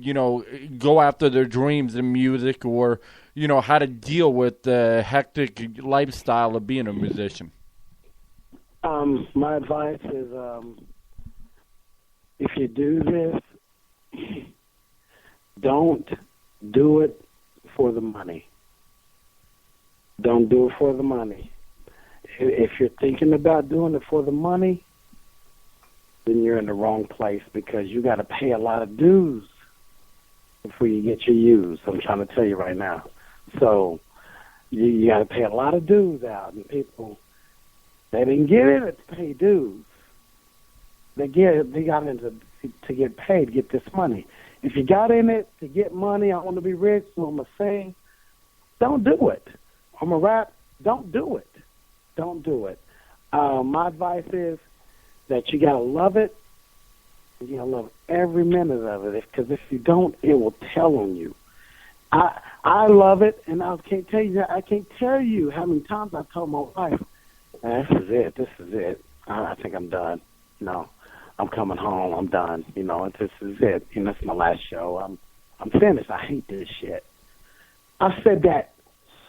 go after their dreams in music, or how to deal with the hectic lifestyle of being a musician? My advice is, if you do this, don't do it for the money. Don't do it for the money. If you're thinking about doing it for the money, then you're in the wrong place, because you got to pay a lot of dues before you get your use. I'm trying to tell you right now. So you got to pay a lot of dues out, and people, they didn't get in it to pay dues. They got into to get paid, get this money. If you got in it to get money, I want to be rich, so I'm going to sing, don't do it. I'm going to rap, don't do it. Don't do it. My advice is that you got to love it. You got to love every minute of it, because if you don't, it will tell on you. I love it, and I can't tell you how many times I told my wife, this is it. I think I'm done. I'm coming home. I'm done. This is it. It's my last show. I'm finished. I hate this shit. I've said that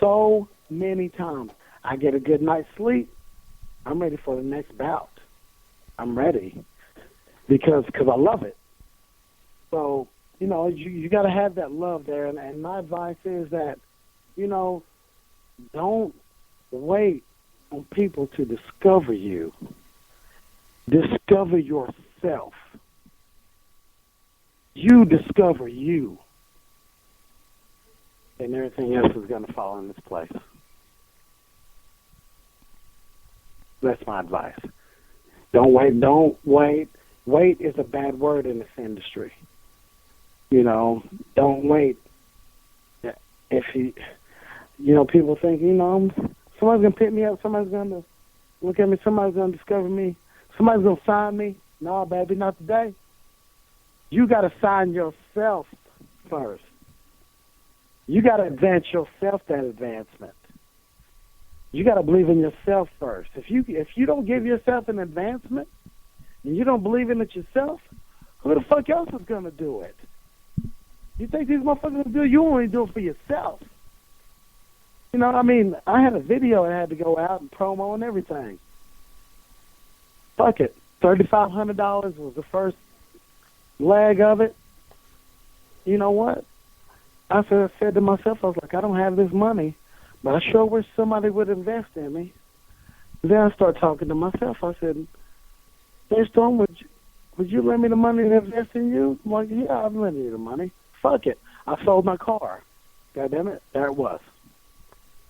so many times. I get a good night's sleep. I'm ready for the next bout. I'm ready because I love it. So you know, you got to have that love there. And my advice is that, you know, don't wait on people to discover you. Discover yourself. You discover you. And everything else is going to fall in its place. That's my advice. Don't wait. Wait is a bad word in this industry. You know, don't wait. If you know, people think, you know, somebody's going to pick me up, somebody's going to look at me, somebody's going to discover me, somebody's going to sign me. No, baby, not today. You got to sign yourself first. You got to advance yourself that advancement. You got to believe in yourself first. If you don't give yourself an advancement and you don't believe in it yourself, who the fuck else is going to do it? You think these motherfuckers will do it? You only do it for yourself. You know, I mean, I had a video that had to go out and promo and everything. Fuck it. $3,500 was the first leg of it. You know what? I said to myself, I was like, I don't have this money, but I sure wish somebody would invest in me. Then I started talking to myself. I said, Jaystorm, would you lend me the money to invest in you? I'm like, yeah, I'll lend you the money. Fuck it. I sold my car. God damn it. There it was.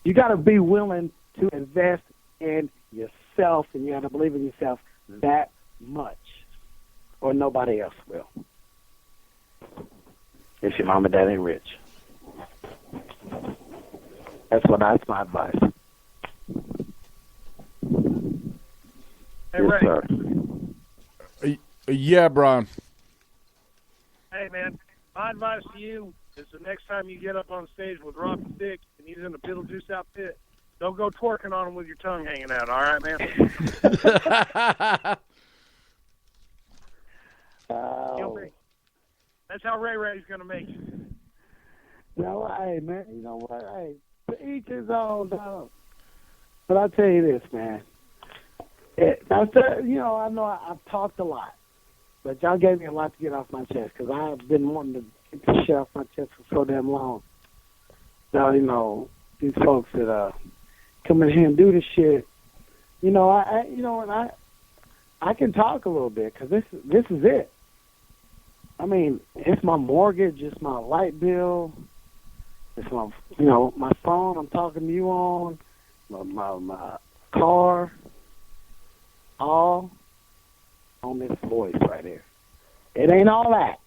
You got to be willing to invest in yourself, and you got to believe in yourself that much, or nobody else will. If your mom and dad ain't rich. That's my advice. Hey, yes, Ray. sir. Yeah, Brian. Hey, man, my advice to you is the next time you get up on stage with Rock and Dick and he's in the Beetlejuice outfit, don't go twerking on him with your tongue hanging out, all right, man? That's how Ray's going to make you. No, hey, man, you know what? Hey, to each his own, dog. But I'll tell you this, man. You know, I know I've talked a lot, but y'all gave me a lot to get off my chest because I've been wanting to get this shit off my chest for so damn long. Now, you know, these folks that come in here and do this shit, you know, I can talk a little bit because this is it. I mean, it's my mortgage, it's my light bill, it's my, you know, my phone I'm talking to you on, my car, all on this voice right here. It ain't all that.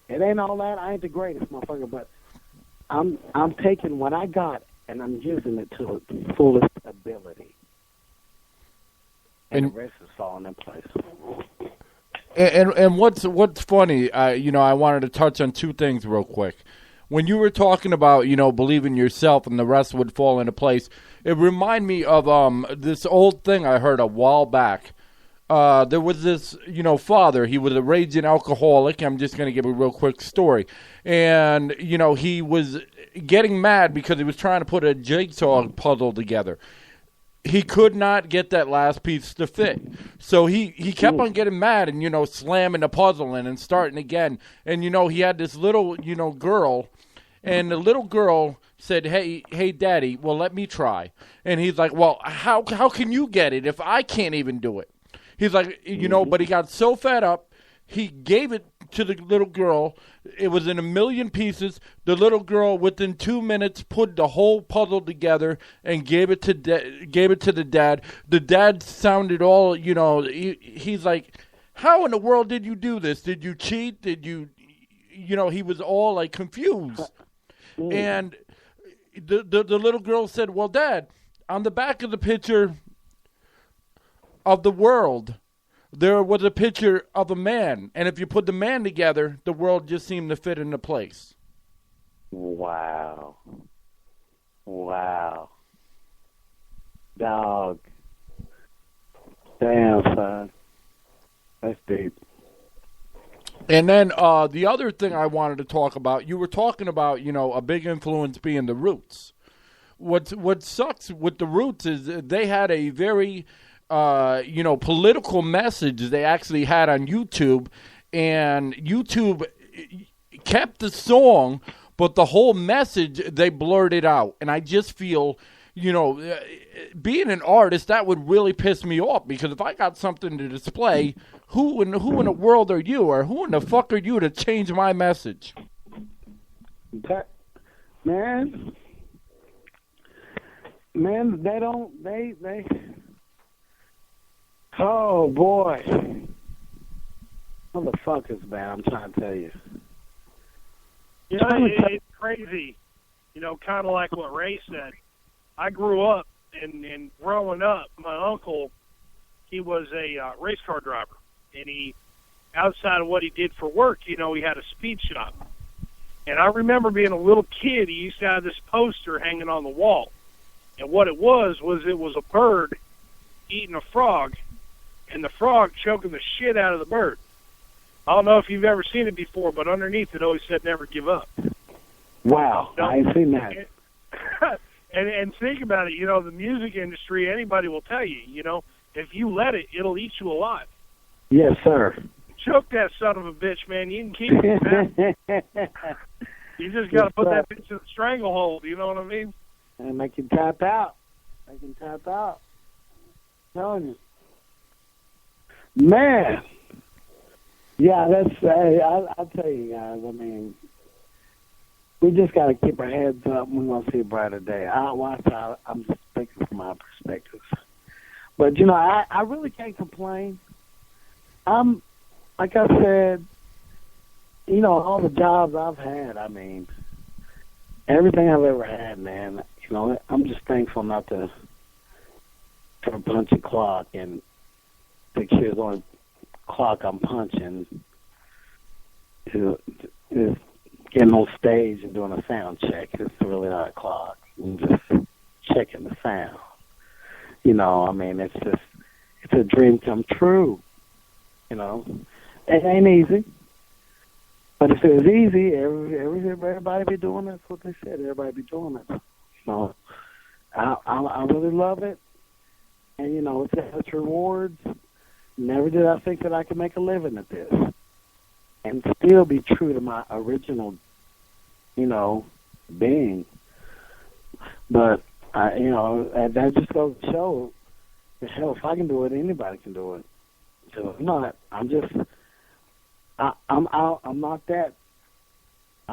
It ain't all that. I ain't the greatest motherfucker, but I'm taking what I got and I'm using it to its fullest ability. And the rest is falling in place. And what's funny, you know, I wanted to touch on two things real quick. When you were talking about, you know, believe in yourself and the rest would fall into place, it reminded me of this old thing I heard a while back. There was this, you know, father. He was a raging alcoholic. I'm just going to give a real quick story. And, you know, he was getting mad because he was trying to put a jigsaw puzzle together. He could not get that last piece to fit. So he kept on getting mad and, you know, slamming the puzzle in and starting again. And, you know, he had this little, you know, girl. And the little girl said, hey, Daddy, well, let me try. And he's like, well, how can you get it if I can't even do it? He's like, you know, but he got so fed up, he gave it to the little girl. It was in a million pieces. The little girl, within 2 minutes, put the whole puzzle together and gave it to the dad. The dad sounded all, you know, he's like, how in the world did you do this? Did you cheat? Did you know, he was all like confused. And the little girl said, well, Dad, on the back of the picture of the world, there was a picture of a man. And if you put the man together, the world just seemed to fit into place. Wow. Dog. Damn, son. That's deep. And then the other thing I wanted to talk about, you were talking about, you know, a big influence being the Roots. What sucks with the Roots is they had a very, you know, political message they actually had on YouTube, and YouTube kept the song, but the whole message, they blurred it out. And I just feel, you know, being an artist, that would really piss me off, because if I got something to display, who in the world are you, or who in the fuck are you to change my message? Man, they oh boy, motherfuckers, man, I'm trying to tell you. You know, it's crazy, you know, kind of like what Ray said. I grew up, and growing up, my uncle, he was a race car driver, and he, outside of what he did for work, you know, he had a speed shop. And I remember being a little kid, he used to have this poster hanging on the wall. And what it was a bird eating a frog, and the frog choking the shit out of the bird. I don't know if you've ever seen it before, but underneath it always said never give up. Wow, I ain't seen that. And think about it, you know, the music industry, anybody will tell you, you know, if you let it, it'll eat you alive. Yes, sir. Choke that son of a bitch, man. You can keep it, man. You just got to put that bitch in a stranglehold, you know what I mean? And make him tap out. I'm telling you. Man. Yeah, I'll tell you guys, I mean, we just got to keep our heads up. We're going to see a brighter day. I'm just thinking from my perspective. But, you know, I really can't complain. Like I said, you know, all the jobs I've had, I mean, everything I've ever had, man, you know, I'm just thankful not to punch a clock and 6 years on clock I'm punching is getting on stage and doing a sound check. It's really not a clock. I'm just checking the sound. You know, I mean, it's a dream come true. You know, it ain't easy. But if it was easy, everybody be doing it. That's what they said. Everybody be doing it. So I really love it. And, you know, it's its rewards. Never did I think that I could make a living at this and still be true to my original, you know, being. But, you know, that just goes to show that, hell, if I can do it, anybody can do it. So I'm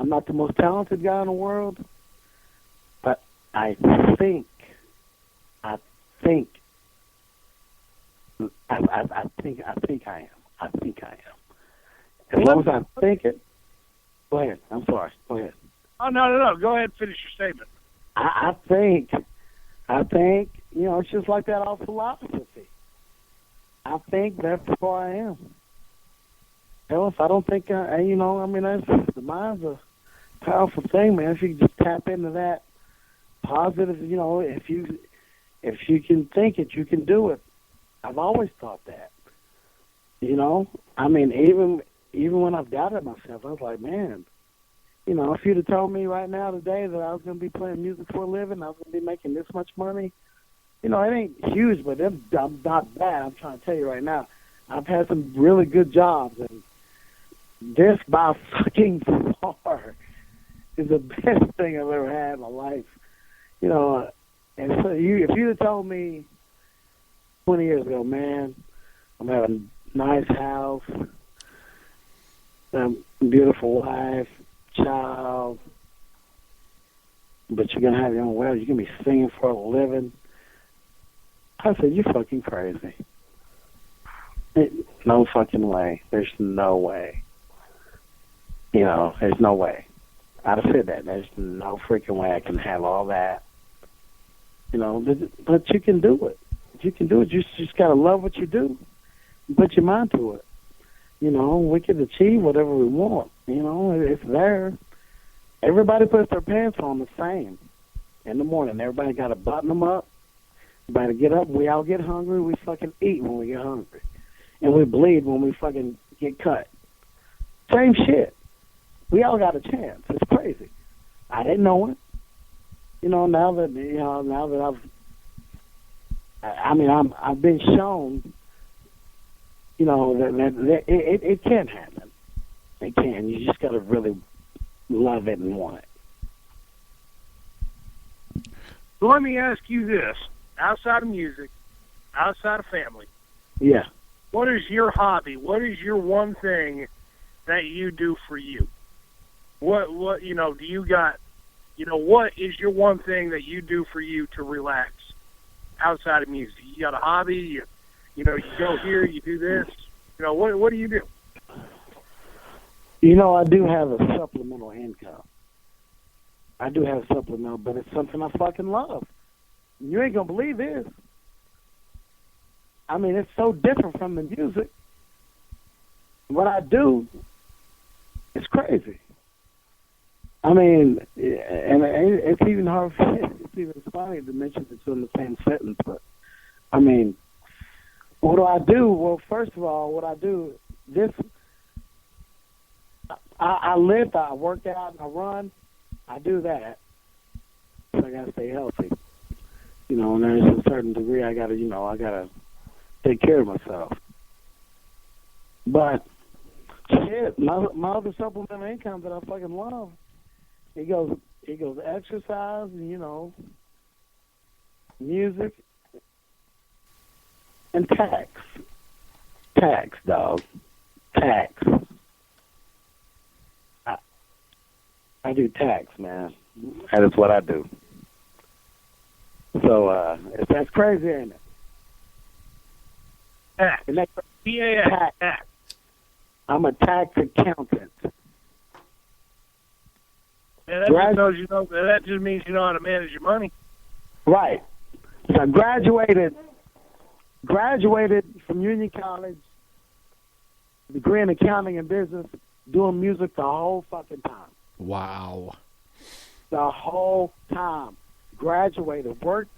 not the most talented guy in the world, but I think I am. As long as I think it. Go ahead. I'm sorry. Go ahead. Oh, no. Go ahead and finish your statement. I think, you know, it's just like that old philosophy. I think that's who I am. Hell, if I don't think, you know, I mean, the mind's a powerful thing, man. If you just tap into that positive, you know, if you can think it, you can do it. I've always thought that. You know, I mean, even when I've doubted myself, I was like, man, you know, if you'd have told me right now today that I was going to be playing music for a living, I was going to be making this much money, you know, it ain't huge, but I'm not bad. I'm trying to tell you right now, I've had some really good jobs, and this by fucking far is the best thing I've ever had in my life. You know, and so if you'd have told me 20 years ago, man, I'm having a nice house, beautiful wife, child, but you're going to have your own well, you're going to be singing for a living. I said, you're fucking crazy. No fucking way. There's no way. You know, there's no way. I'd have said that. There's no freaking way I can have all that. You know, but you can do it. You can do it. You just got to love what you do. Put your mind to it. You know, we can achieve whatever we want. You know, it's there. Everybody puts their pants on the same in the morning. Everybody got to button them up. Everybody get up. We all get hungry. We fucking eat when we get hungry. And we bleed when we fucking get cut. Same shit. We all got a chance. It's crazy. I didn't know it. You know, now that I've been shown, you know, that it can happen. It can. You just got to really love it and want it. So let me ask you this. Outside of music, outside of family, Yeah. what is your hobby? What is your one thing that you do for you? What do you got, what is your one thing that you do for you to relax outside of music? You got a hobby, you go here, you do this, what do you do? I do have a supplemental income. I do have supplemental, but it's something I fucking love. You ain't gonna believe this. I mean, it's so different from the music. What I do is crazy. I mean, and it's even hard. It's even funny to mention it's in the same sentence. But I mean, what do I do? Well, first of all, what I do this. I lift, I work out, and I run. I do that. So I gotta stay healthy. And there's a certain degree I gotta take care of myself. But shit, my other supplemental income that I fucking love, it goes exercise and music and tax. Tax, dog. Tax. I do tax, man. That is what I do. So that's crazy, ain't it? Tax. Tax. I'm a tax accountant. Yeah, that just means you know how to manage your money. Right. So I graduated from Union College, degree in accounting and business, doing music the whole fucking time. Wow. The whole time. Graduated, worked,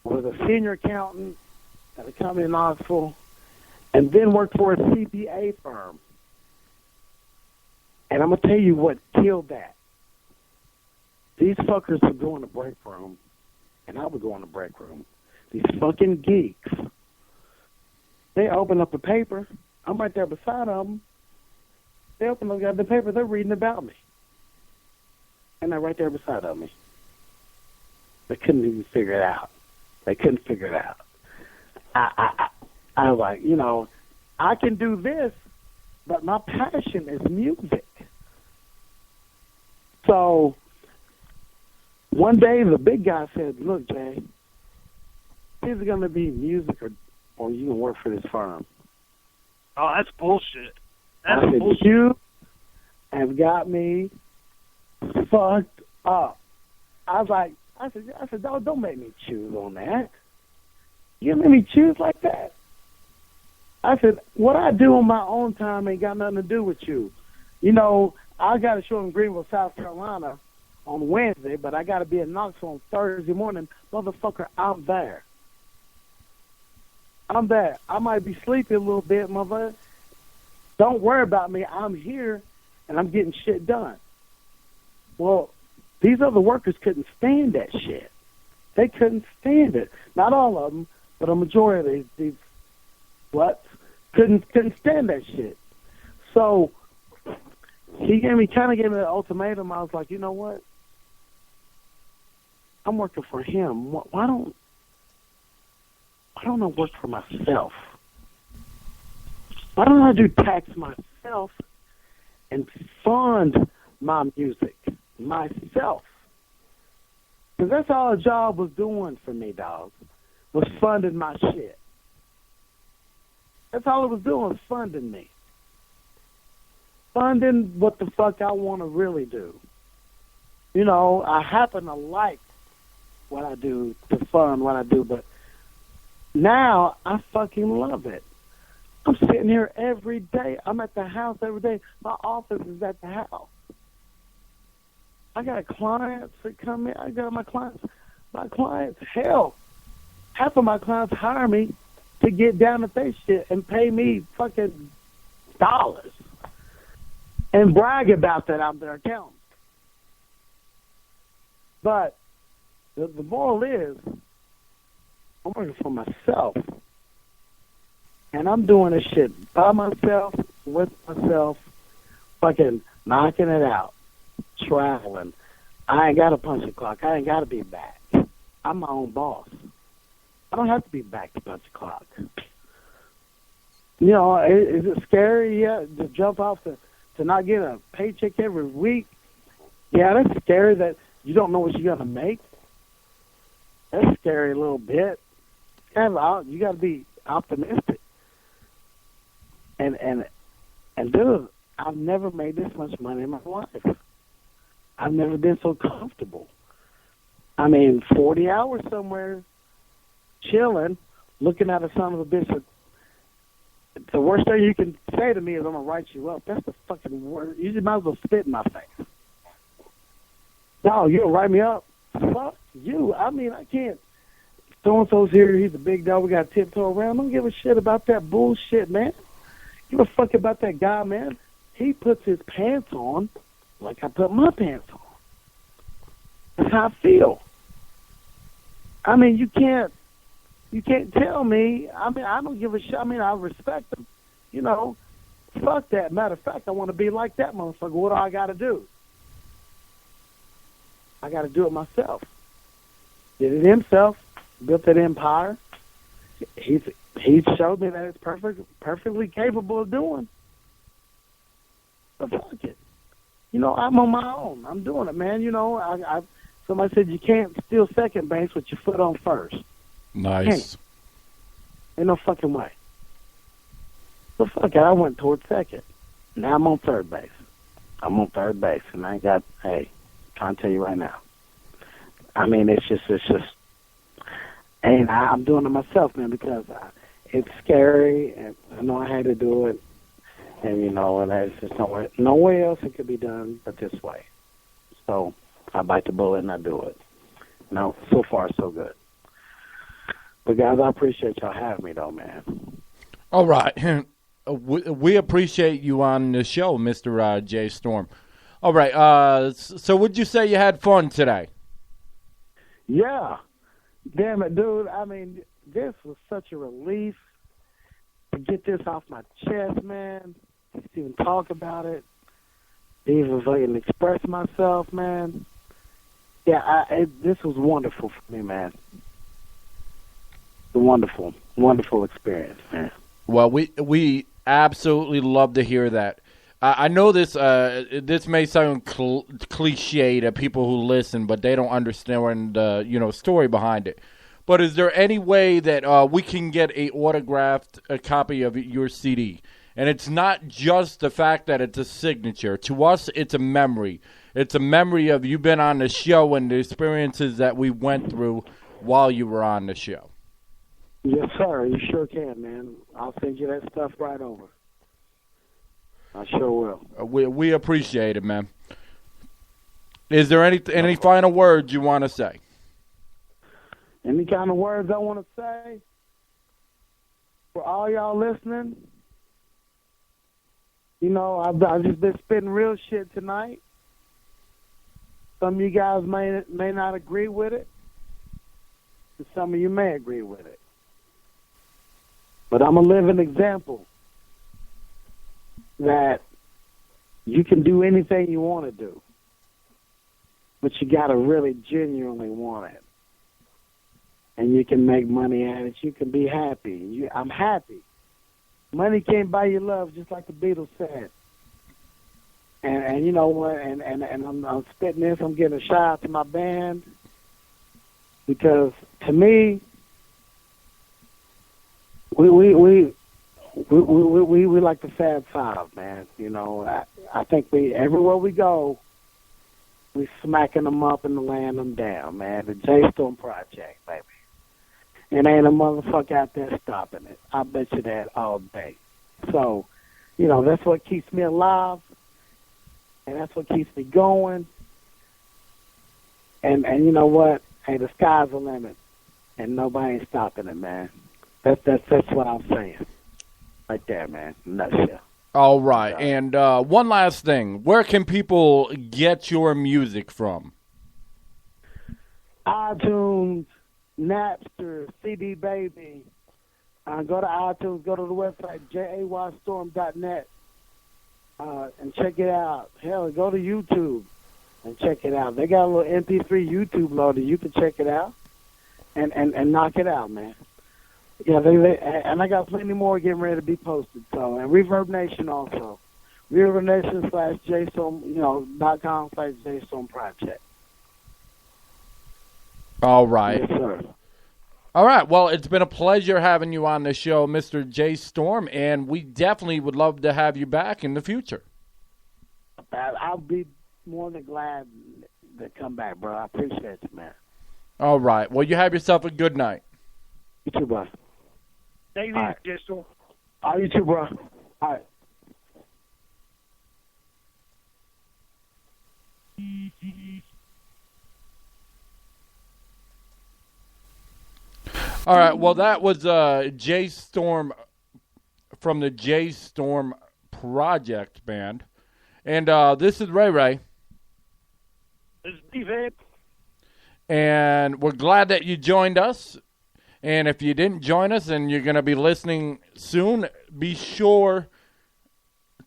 was a senior accountant at a company in Knoxville, and then worked for a CPA firm. And I'm going to tell you what killed that. These fuckers would go in the break room, and I would go in the break room. These fucking geeks. They open up a paper. I'm right there beside them. They open up the paper. They're reading about me. And they're right there beside of me. They couldn't even figure it out. They couldn't figure it out. I was like, I can do this, but my passion is music. So one day the big guy said, look, Jay, it's either going to be music or you can work for this firm. Oh, that's bullshit. I said, you have got me fucked up. I said, don't make me choose on that. You make me choose like that? I said, what I do on my own time ain't got nothing to do with you. I got a show in Greenville, South Carolina on Wednesday, but I got to be in Knoxville on Thursday morning. Motherfucker, I'm there. I'm there. I might be sleepy a little bit, motherfucker. Don't worry about me. I'm here, and I'm getting shit done. Well, these other workers couldn't stand that shit. They couldn't stand it. Not all of them, but a majority of these couldn't stand that shit. So he gave me an ultimatum. I was like, you know what? I'm working for him. Why don't I work for myself? Why don't I do tax myself and fund my music myself? Because that's all a job was doing for me, dog, was funding my shit. That's all it was doing, was funding me. Funding what the fuck I want to really do. I happen to like what I do to fund what I do, but now I fucking love it. I'm sitting here every day. I'm at the house every day. My office is at the house. I got clients that come in. I got my clients. Hell, half of my clients hire me to get down at their shit and pay me fucking dollars and brag about that I'm their accountant. But the moral is, I'm working for myself. And I'm doing this shit by myself, with myself, fucking knocking it out. traveling. I ain't got to punch the clock. I ain't got to be back. I'm my own boss. I don't have to be back to punch the clock. You know, is it scary? Yeah, to jump off to not get a paycheck every week. Yeah, that's scary that you don't know what you're gonna make. That's scary a little bit. You got to be optimistic. And dude, I've never made this much money in my life. I've never been so comfortable. I mean, 40 hours somewhere, chilling, looking at a son of a bitch. The worst thing you can say to me is, I'm going to write you up. That's the fucking worst. You just might as well spit in my face. No, you don't write me up? Fuck you. I mean, I can't. So-and-so's here. He's a big dog. We got to tiptoe around. Don't give a shit about that bullshit, man. Give a fuck about that guy, man. He puts his pants on like I put my pants on. That's how I feel. I mean, you can't tell me. I mean, I don't give a shit. I mean, I respect him. You know, fuck that. Matter of fact, I want to be like that motherfucker. What do I got to do? I got to do it myself. Did it himself. Built that empire. He showed me that it's perfectly capable of doing. But fuck it. You know, I'm on my own. I'm doing it, man. You know, somebody said you can't steal second base with your foot on first. Nice. Ain't no fucking way. So fuck it, I went towards second. Now I'm on third base. I'm on third base, and I got, hey, trying to tell you right now. I mean, it's just, and I'm doing it myself, man, because it's scary, and I know I had to do it, and you know, and there's just no way else it could be done but this way. So I bite the bullet and I do it. No, so far so good. But guys, I appreciate y'all having me, though, man. All right. We appreciate you on the show, Mr. Jaystorm. All right. So would you say you had fun today? Yeah. Damn it, dude. I mean, this was such a relief to get this off my chest, man. Just even talk about it. Even fucking express myself, man. Yeah, this was wonderful for me, man. A wonderful, wonderful experience, man. Well, we absolutely love to hear that. I know this may sound cliche to people who listen, but they don't understand the story behind it. But is there any way that we can get a copy of your CD? And it's not just the fact that it's a signature. To us, it's a memory. It's a memory of you been on the show and the experiences that we went through while you were on the show. Yes, sir. You sure can, man. I'll send you that stuff right over. I sure will. We appreciate it, man. Is there any final words you want to say? Any kind of words I want to say? For all y'all listening, you know, I've just been spitting real shit tonight. Some of you guys may not agree with it. And some of you may agree with it. But I'm a living example that you can do anything you want to do. But you got to really genuinely want it. And you can make money at it. You can be happy. I'm happy. Money can't buy you love, just like the Beatles said. And you know what? And I'm spitting this. I'm getting a shout out to my band because to me, we like the Fab Five, man. You know, I think everywhere we go, we smacking them up and laying them down, man. The Jaystorm Project, baby. And ain't a motherfucker out there stopping it. I bet you that all day. So, you know, that's what keeps me alive, and that's what keeps me going. And you know what? Hey, the sky's the limit, and nobody ain't stopping it, man. That's what I'm saying. Right there, man. Nutshell. All right. And one last thing. Where can people get your music from? iTunes, Napster, CD Baby. Go to iTunes, go to the website, jaystorm.net, and check it out. Hell, go to YouTube. and check it out. They got a little MP3 YouTube loader. You can check it out and knock it out, man. Yeah, and I got plenty more getting ready to be posted. So, and Reverb Nation also. Reverb Nation /Jaystorm, .com/Jaystorm Project. All right. Yes, sir. All right. Well, it's been a pleasure having you on the show, Mr. Jaystorm, and we definitely would love to have you back in the future. I'll be more than glad to come back, bro. I appreciate you, man. All right. Well, you have yourself a good night. You too, bro. Take it easy, Jaystorm. All right, you too, bro. All right. All right. Well, that was Jaystorm from the Jaystorm Project band. And this is Ray Ray. This is D-Van. And we're glad that you joined us. And if you didn't join us and you're going to be listening soon, be sure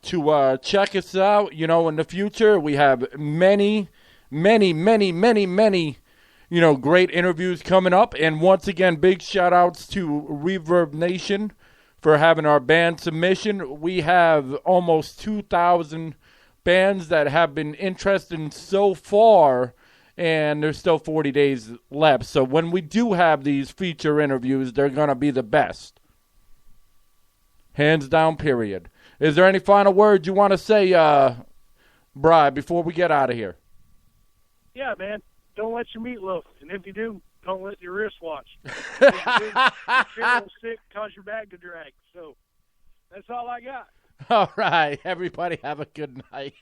to check us out. You know, in the future, we have many, great interviews coming up. And once again, big shout-outs to Reverb Nation for having our band submission. We have almost 2,000 bands that have been interested so far, and there's still 40 days left. So when we do have these feature interviews, they're going to be the best. Hands down, period. Is there any final words you want to say, Bri, before we get out of here? Yeah, man. Don't let your meatloaf. And if you do, don't let your wristwatch. If you do, your chair will stick, cause your bag to drag. So that's all I got. All right. Everybody have a good night.